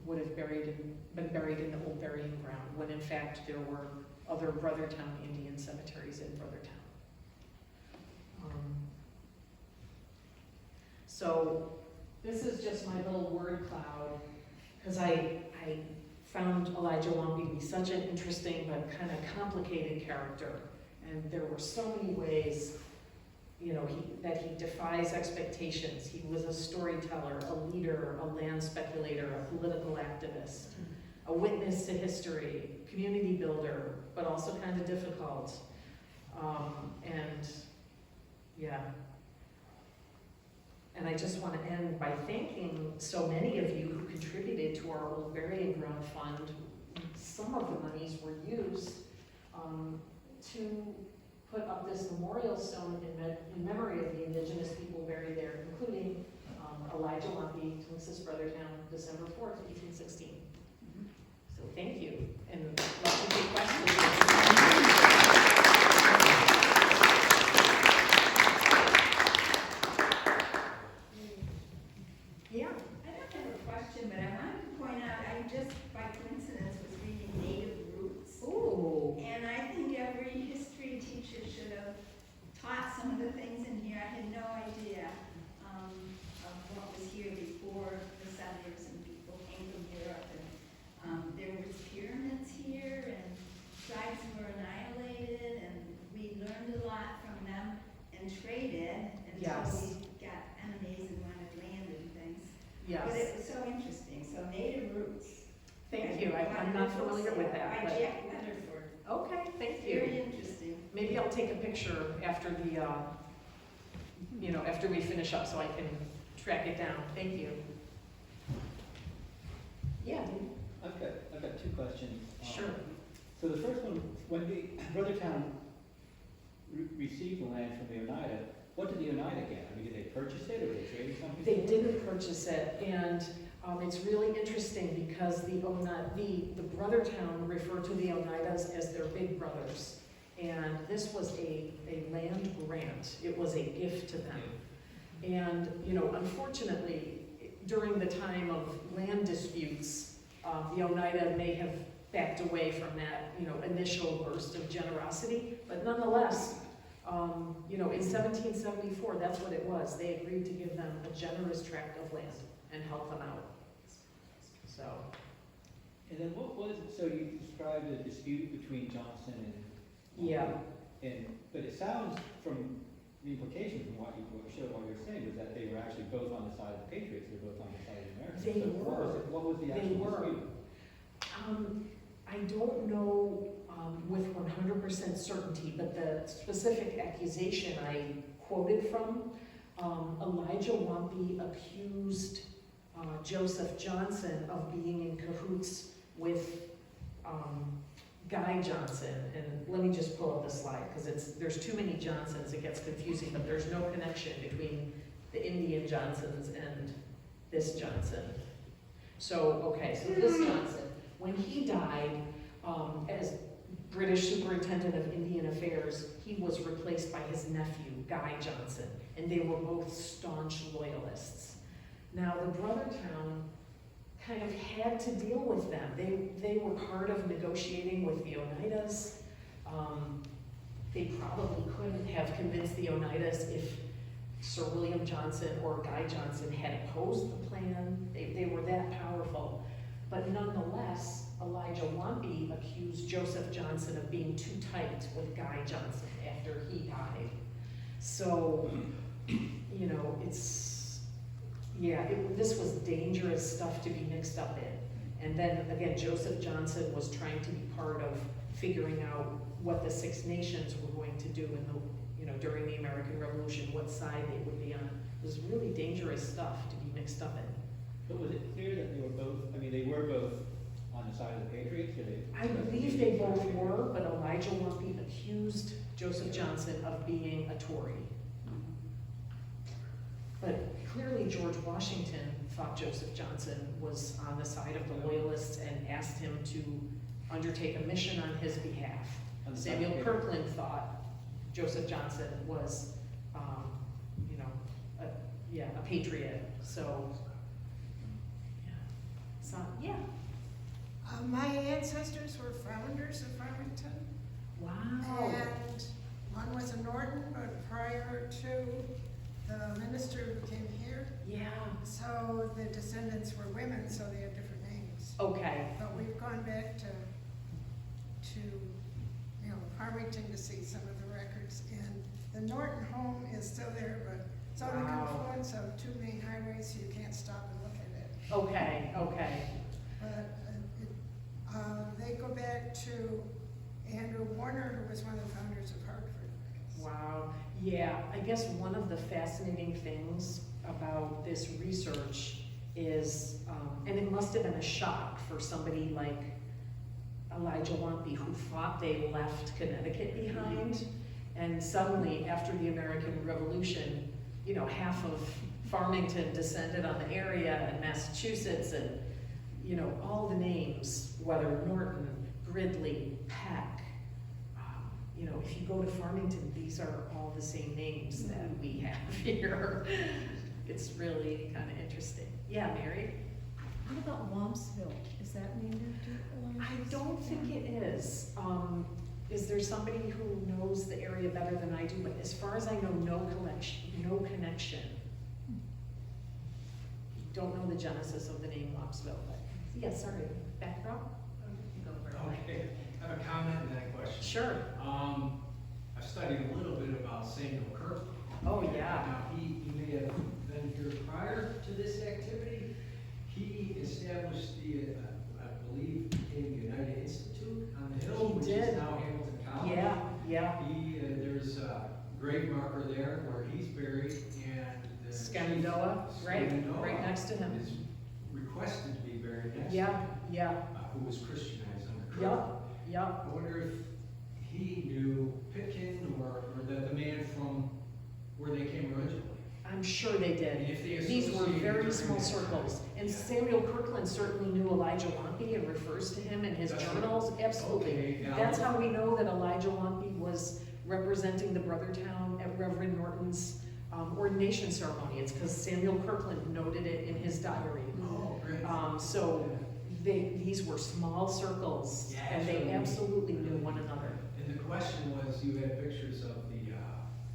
would have been buried in the old burying ground, when in fact there were other Brothertown Indian cemeteries in Brothertown. So this is just my little word cloud, because I found Elijah Wampey to be such an interesting but kind of complicated character. And there were so many ways, you know, that he defies expectations. He was a storyteller, a leader, a land speculator, a political activist, a witness to history, community builder, but also kind of difficult. And I just want to end by thanking so many of you who contributed to our old burying ground fund. Some of the monies were used to put up this memorial stone in memory of the indigenous people buried there, including Elijah Wampey to Mrs. Brothertown, December 4th, 1816. So thank you, and let's take questions. Yeah. I don't have a question, but I wanted to point out, I just by coincidence was reading Native Roots. Ooh. And I think every history teacher should have taught some of the things in here. I had no idea of what was here before the settlers and people came from Europe. And there was pyramids here, and tribes were annihilated, and we learned a lot from them and traded until Yes. we got enemies and wanted land and things. Yes. But it was so interesting. So Native Roots. Thank you. I'm not familiar with that. By But Jack Weatherford. okay, thank Very you. interesting. Maybe I'll take a picture after the, after we finish up, so I can track it down. Thank you. Yeah. I've got two questions. Sure. So the first one, when the Brothertown received the land from the Oneida, what did the Oneida get? I mean, did they purchase it or did they trade something? They didn't purchase it, and it's really interesting because the Brothertown referred to the Oneidas as their big brothers, and this was a land grant. It was a gift to them. And, unfortunately, during the time of land disputes, the Oneida may have backed away from that, initial burst of generosity, but nonetheless, in 1774, that's what it was. They agreed to give them a generous tract of land and help them out. So. And then what was, so you described a dispute between Johnson and... Yeah. But it sounds from the implication from what you're saying was that they were actually both on the side of the Patriots, they were both on the side of the Americans. They So were. What was the actual dispute? I don't know with 100% certainty, but the specific accusation I quoted from, Elijah Wampey accused Joseph Johnson of being in cahoots with Guy Johnson. And let me just pull up the slide, because there's too many Johnsons, it gets confusing, but there's no connection between the Indian Johnsons and this Johnson. So this Johnson, when he died as British Superintendent of Indian Affairs, he was replaced by his nephew, Guy Johnson, and they were both staunch loyalists. Now, the Brothertown kind of had to deal with them. They were part of negotiating with the Oneidas. They probably couldn't have convinced the Oneidas if Sir William Johnson or Guy Johnson had opposed the plan. They were that powerful. But nonetheless, Elijah Wampey accused Joseph Johnson of being too tight with Guy Johnson after he died. So, this was dangerous stuff to be mixed up in. And then again, Joseph Johnson was trying to be part of figuring out what the Six Nations were going to do in during the American Revolution, what side they would be on. It was really dangerous stuff to be mixed up in. But was it clear that they were both, I mean, they were both on the side of the Patriots, or they? I believe they both were, but Elijah Wampey accused Joseph Johnson of being a Tory. But clearly George Washington thought Joseph Johnson was on the side of the Loyalists and asked him to undertake a mission on his behalf. On the side of the Samuel Patriots. Kirkland thought Joseph Johnson was, a patriot, so, yeah. So, yeah, My ancestors were founders of Farmington, wow. and one was a Norton, but prior to the minister who came here, Yeah, so the descendants were women, so they had different names. okay, But we've gone back to Farmington to see some of the records, and the Norton home is still there, but it's on the Wow. confluence of two main highways, so you can't stop and look at it. okay. But they go back to Andrew Warner, who was one of the founders of Hartford. Wow, yeah, I guess one of the fascinating things about this research is, and it must have been a shock for somebody like Elijah Wampey, who thought they left Connecticut behind, and suddenly, after the American Revolution, half of Farmington descended on the area, and Massachusetts, and, all the names, whether Norton, Gridley, Peck, if you go to Farmington, these are all the same names that we have here. It's really kind of interesting. Yeah, Mary? What about Wampsville? Is that named after I Elijah's? don't think it is. Is there somebody who knows the area better than I do? But as far as I know, no connection. Don't know the genesis of the name Wampsville, but, yeah, sorry, back row? Go for it. Okay, I have a comment and then a question. Sure. I've studied a little bit about Samuel Kirk. Oh, yeah. Now, he may have been here prior to this activity. He established I believe, became the United Institute on the hill, He which did. is now Hamilton College. Yeah. There's a grave marker there where he's buried, and the Shenandoah, right Shenandoah next to him. is requested to be buried next to Yeah, him, yeah, who was Christianized under Kirk. yep. I wonder if he knew Pitkin or the man from where they came originally. I'm sure they did. And if they These were associated very during small that time. circles. And Yeah. Samuel Kirkland certainly knew Elijah Wampey and refers to him in his That's journals. right. Absolutely. Okay, now- That's how we know that Elijah Wampey was representing the Brothertown at Reverend Norton's ordination ceremony. It's because Samuel Kirkland noted it in his diary. Oh, great. So these were small circles, Yeah, and they absolutely. absolutely knew one another. And the question was, you had pictures of the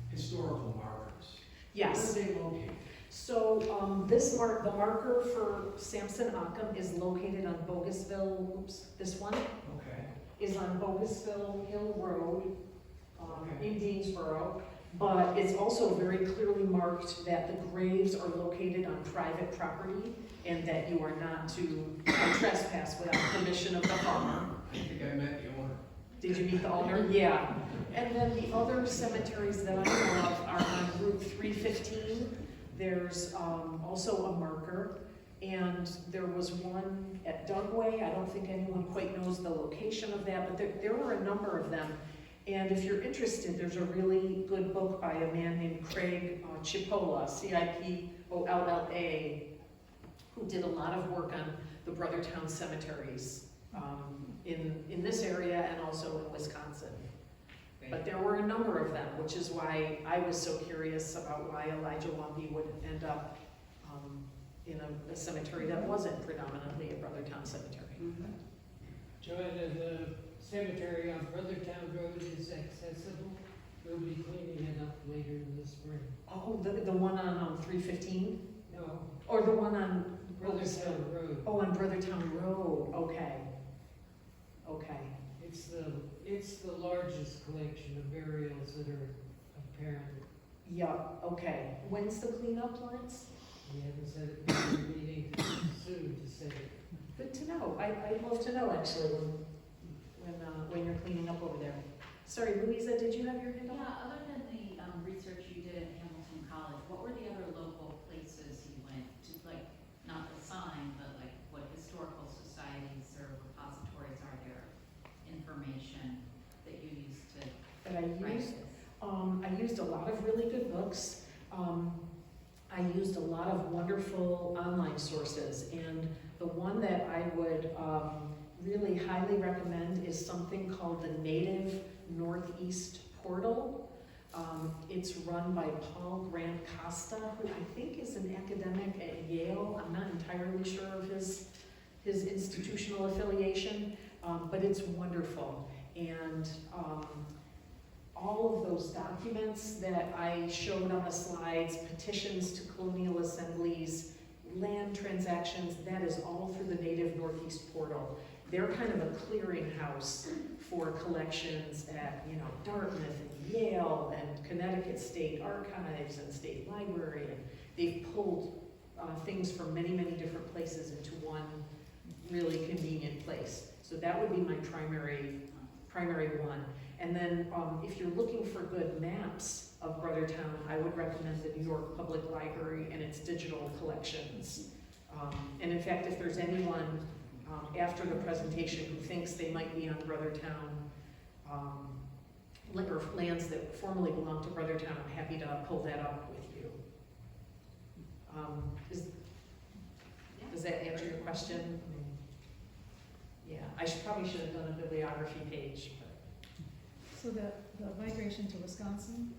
historical markers. Yes. Where are they located? So the marker for Sampson Occam is located on Bogasville, this one Okay. is on Bogasville Hill Road Okay. in Deansboro. But it's also very clearly marked that the graves are located on private property and that you are not to trespass without permission of the farmer. I think I met the owner. Did you meet the owner? Yeah. And then the other cemeteries that I know of are on Route 315. There's also a marker, and there was one at Dugway. I don't think anyone quite knows the location of that, but there were a number of them. And if you're interested, there's a really good book by a man named Craig Cipolla, Cipolla, who did a lot of work on the Brothertown cemeteries in this area and also in Wisconsin. But there were a number of them, which is why I was so curious about why Elijah Wampey would end up in a cemetery that wasn't predominantly a Brothertown cemetery. Joanna, the cemetery on Brothertown Road is accessible. We'll be cleaning it up later in the spring. Oh, the one on 315? No, Or the one on Brothertown Road. Oh, on Brothertown Road, okay. It's the largest collection of burials that are apparent. Yeah, okay. When's the cleanup, Lawrence? We haven't said it, we're meeting soon to say it. Good to know. I'd love to know, actually, when you're cleaning up over there. Sorry, Louisa, did you have your hand Yeah, up? other than the of really good books. I used a lot of wonderful online sources, and the one that I would really highly recommend is something called the Native Northeast Portal. It's run by Paul Grant Costa, who I think is an academic at Yale. I'm not entirely sure of his institutional affiliation, but it's wonderful. And all of those documents that I showed on the slides, petitions to colonial assemblies, land transactions, that is all through the Native Northeast Portal. They're kind of a clearinghouse for collections at, Dartmouth and Yale and Connecticut State Archives and State Library. And they've pulled things from many, many different places into one really convenient place. So that would be my primary one. And then if you're looking for good maps of Brothertown, I would recommend the New York Public Library and its digital collections. And in fact, if there's anyone after the presentation who thinks they might be on Brothertown, or lands that formerly belonged to Brothertown, I'm happy to pull that up with you. Does that answer your question? Yeah, I probably should have done a bibliography page, but. So the migration to Wisconsin?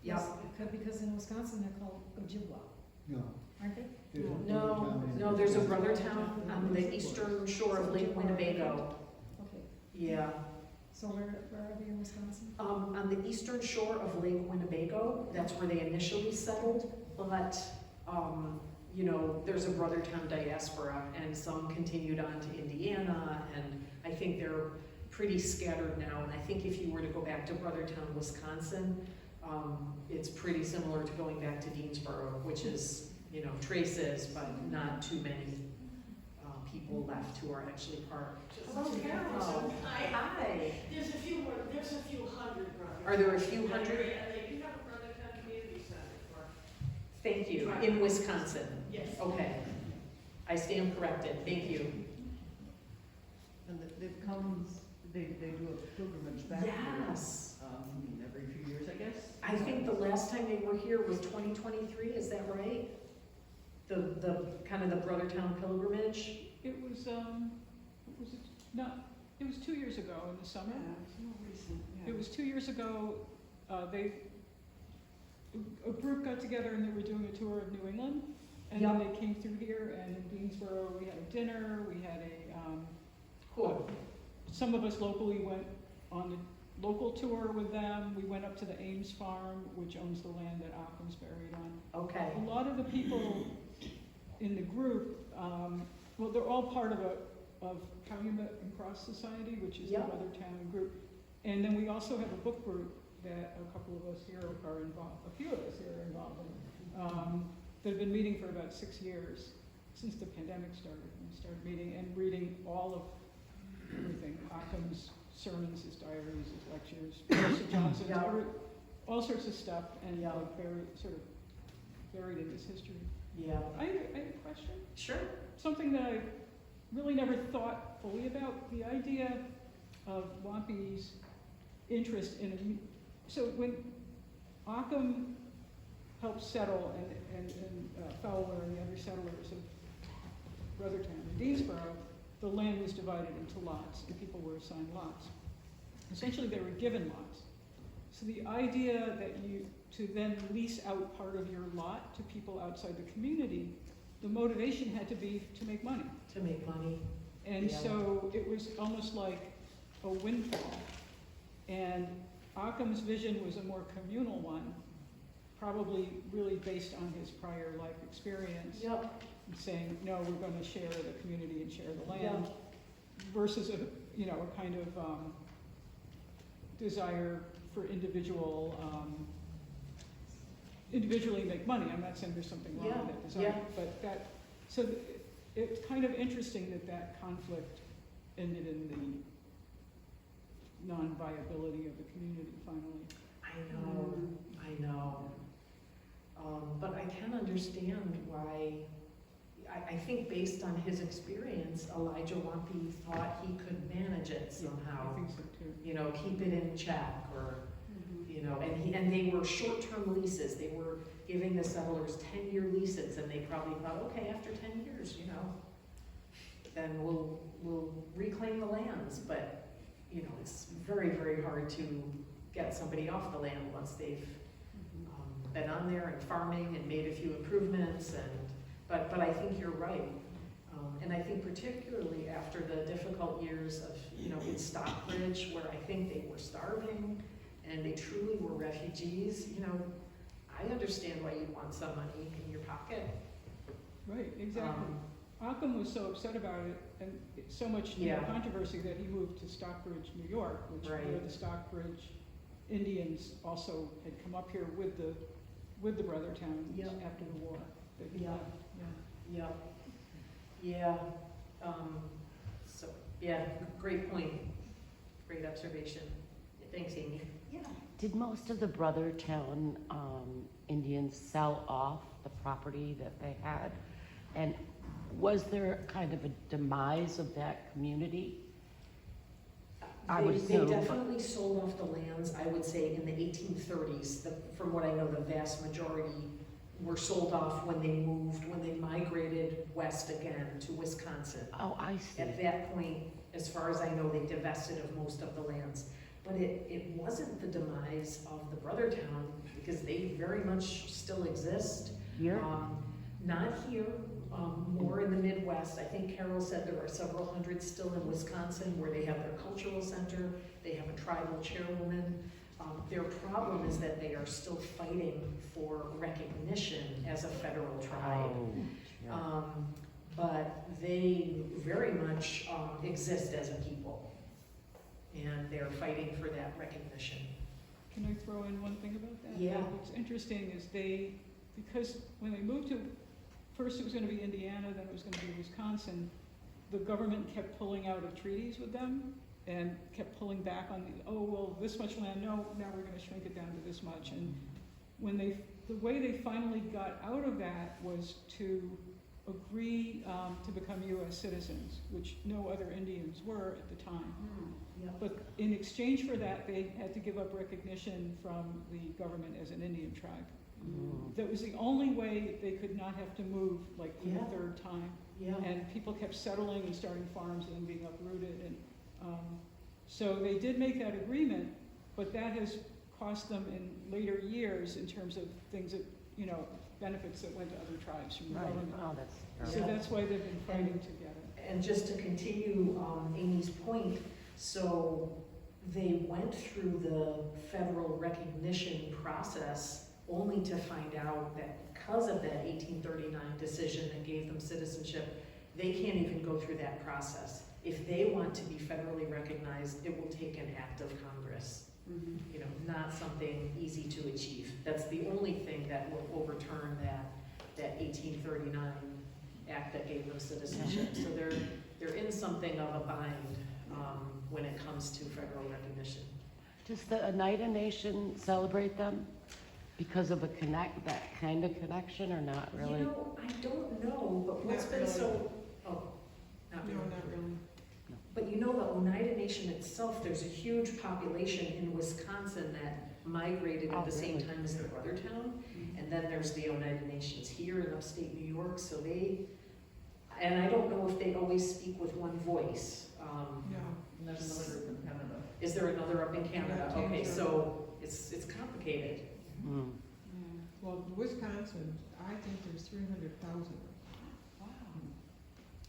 Yeah. Because in Wisconsin, they're called Ojibwa, No. aren't they? There's a No, there's a Brothertown on the eastern shore of Lake Winnebago. Okay, Yeah, so where are they in Wisconsin? on the eastern shore of Lake Winnebago, that's where they initially settled, but, there's a Brothertown diaspora, and some continued on to Indiana, and I think they're pretty scattered now, and I think if you were to go back to Brothertown, Wisconsin, it's pretty similar to going back to Deansboro, which is, traces, but not too many people left who are actually part. Hello, Carol. Hi. There's a few hundred brothers. Are there a few hundred? And they do have a Brothertown Community Center for. Thank you. In Wisconsin? Yes. Okay. I stand corrected. Thank you. And they've come, they do a pilgrimage back Yes. every few years, I guess? I think the last time they were here was 2023, is that right? The kind of the Brothertown pilgrimage? It was 2 years ago in the summer. It's more recent, yeah. It was 2 years ago, a group got together and they were doing a tour of New England. And then they came through here, and in Deansboro, we had a dinner, we had Cool. some of us locally went on the local tour with them. We went up to the Ames Farm, which owns the land that Occam's buried on. Okay. A lot of the people in the group, well, they're all part of Calumet and Cross Society, which is the Brothertown group. And then we also have a book group that a couple of us here are involved, a few of us here are involved in, that have been meeting for about 6 years, since the pandemic started. We started meeting and reading all of everything, Occam's sermons, his diaries, his lectures, Professor Johnson's, all sorts of stuff, and like very sort of buried in his history. Yeah. I have a question. Sure. Something that I really never thought fully about, the idea of Wampey's interest in, so when Occam helped settle and Fowler and the other settlers of Brothertown and Deansboro, the land was divided into lots and people were assigned lots. Essentially they were given lots. So the idea that to then lease out part of your lot to people outside the community, the motivation had to be to make money. To make money. And so it was almost like a windfall. And Occam's vision was a more communal one, probably really based on his prior life experience. Saying, no, we're going to share the community and share the land, versus a kind of desire for individually make money. I'm not saying there's something wrong with that desire, but it's kind of interesting that conflict ended in the non-viability of the community finally. I know. But I can understand why. I think based on his experience, Elijah Wampey thought he could manage it somehow. I think so too. Keep it in check, or you know, and they were short-term leases. They were giving the settlers 10-year leases, and they probably thought, okay, after 10 years, you know, then we'll reclaim the lands. But, you know, it's very, very hard to get somebody off the land once they've been on there and farming and made a few improvements. But I think you're right. And I think particularly after the difficult years of, you know, in Stockbridge, where I think they were starving and they truly were refugees, you know, I understand why you'd want some money in your pocket. Right, exactly. Occam was so upset about it, and so much controversy, that he moved to Stockbridge, New York, which where the Stockbridge Indians also had come up here with the Brothertown after the war. So, great point. Great observation. Thanks, Amy. Yeah. Did most of the Brothertown Indians sell off the property that they had? And was there kind of a demise of that community? They definitely sold off the lands, I would say, in the 1830s. From what I know, the vast majority were sold off when they migrated west again to Wisconsin. Oh, I see. At that point, as far as I know, they divested of most of the lands. But it wasn't the demise of the Brothertown, because they very much still exist. Here? Not here, more in the Midwest. I think Carol said there are several hundred still in Wisconsin where they have their cultural center, they have a tribal chairwoman. Their problem is that they are still fighting for recognition as a federal tribe. But they very much exist as a people, and they're fighting for that recognition. Can I throw in one thing about that? Yeah. What's interesting is because when they moved to, first it was going to be Indiana, then it was going to be Wisconsin, the government kept pulling out of treaties with them and kept pulling back on this much land, no, now we're going to shrink it down to this much. And when the way they finally got out of that was to agree to become U.S. citizens, which no other Indians were at the time. But in exchange for that, they had to give up recognition from the government as an Indian tribe. That was the only way they could not have to move, like, for the third time. And people kept settling and starting farms and then being uprooted. And so they did make that agreement, but that has cost them in later years in terms of things that, you know, benefits that went to other tribes from the government. So that's why they've been fighting together. And just to continue Amy's point, so they went through the federal recognition process only to find out that because of that 1839 decision that gave them citizenship, they can't even go through that process. If they want to be federally recognized, it will take an act of Congress. You know, not something easy to achieve. That's the only thing that will overturn that 1839 act that gave them citizenship. So they're in something of a bind when it comes to federal recognition. Does the Oneida Nation celebrate them because of that kind of connection, or not really? You know, I don't know, but what's been so... Not really. No. But you know, the Oneida Nation itself, there's a huge population in Wisconsin that migrated at the same time as the Brothertown. And then there's the Oneida Nations here in upstate New York, so and I don't know if they always speak with one voice. And there's another group in Canada. Is there another up in Canada? Okay, so it's complicated. Well, Wisconsin, I think there's 300,000. Wow.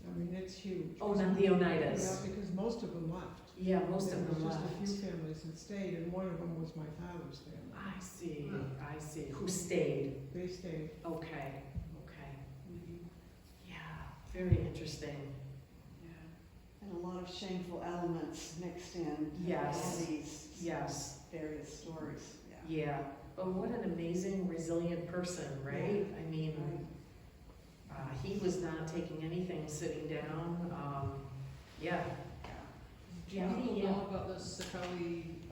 I mean, it's huge. Oh, not the Oneidas. Yeah, because most of them left. Yeah, most of them left. Just a few families that stayed, and one of them was my father's family. I see. Who stayed? They stayed. Okay. Yeah, very interesting. And a lot of shameful elements mixed in. Yes. All these various stories. Yeah. But what an amazing, resilient person, right? I mean, he was not taking anything sitting down. Do you know about the Sakawi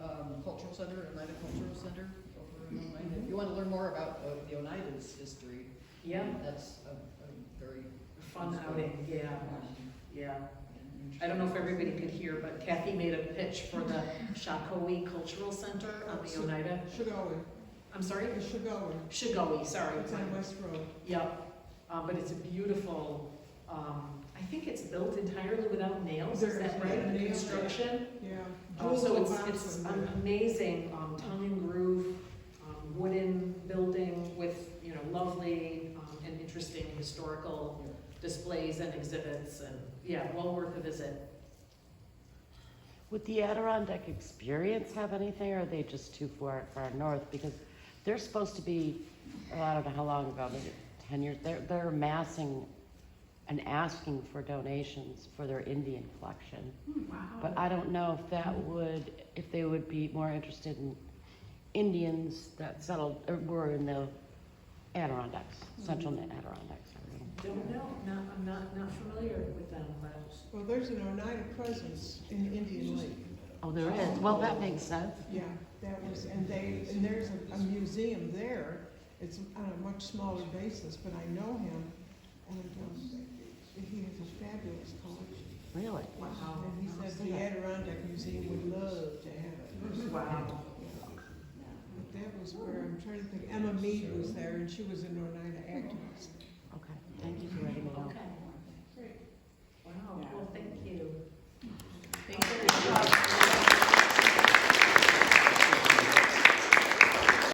Cultural Center, Oneida Cultural Center over in Oneida? If you want to learn more about the Oneida's history, that's a very fun outing. Yeah. I don't know if everybody could hear, but Kathy made a pitch for the Shakoi Cultural Center on the Oneida. Shigawi. I'm sorry? It's Shigawi. Shigawi, sorry. It's on West Road. Yep, but it's a beautiful, I think it's built entirely without nails, is that right, in the nails. construction? Yeah. So Jewel it's box an amazing, tongue and groove, wooden building with, lovely and interesting historical displays and exhibits, and yeah, well worth a visit. Would the Adirondack Experience have anything, or are they just too far north? Because they're supposed to be, I don't know how long ago, maybe 10 years, they're amassing and asking for donations for their Indian collection. Wow. But I don't know if they would be more interested in Indians that settled, or were in the Adirondacks, central Adirondacks. Don't know, I'm not familiar with them, but. Well, there's an Oneida presence in Indian Lake. Oh, there is? Well, that makes sense. Yeah, that was, and there's a museum there. It's on a much smaller basis, but I know him, and he has a fabulous collection. Really? Wow. And he says the Adirondack Museum would love to have it. Wow. But that was where, I'm trying to think, Emma Mead was there, and she was an Oneida activist. Okay, thank you for letting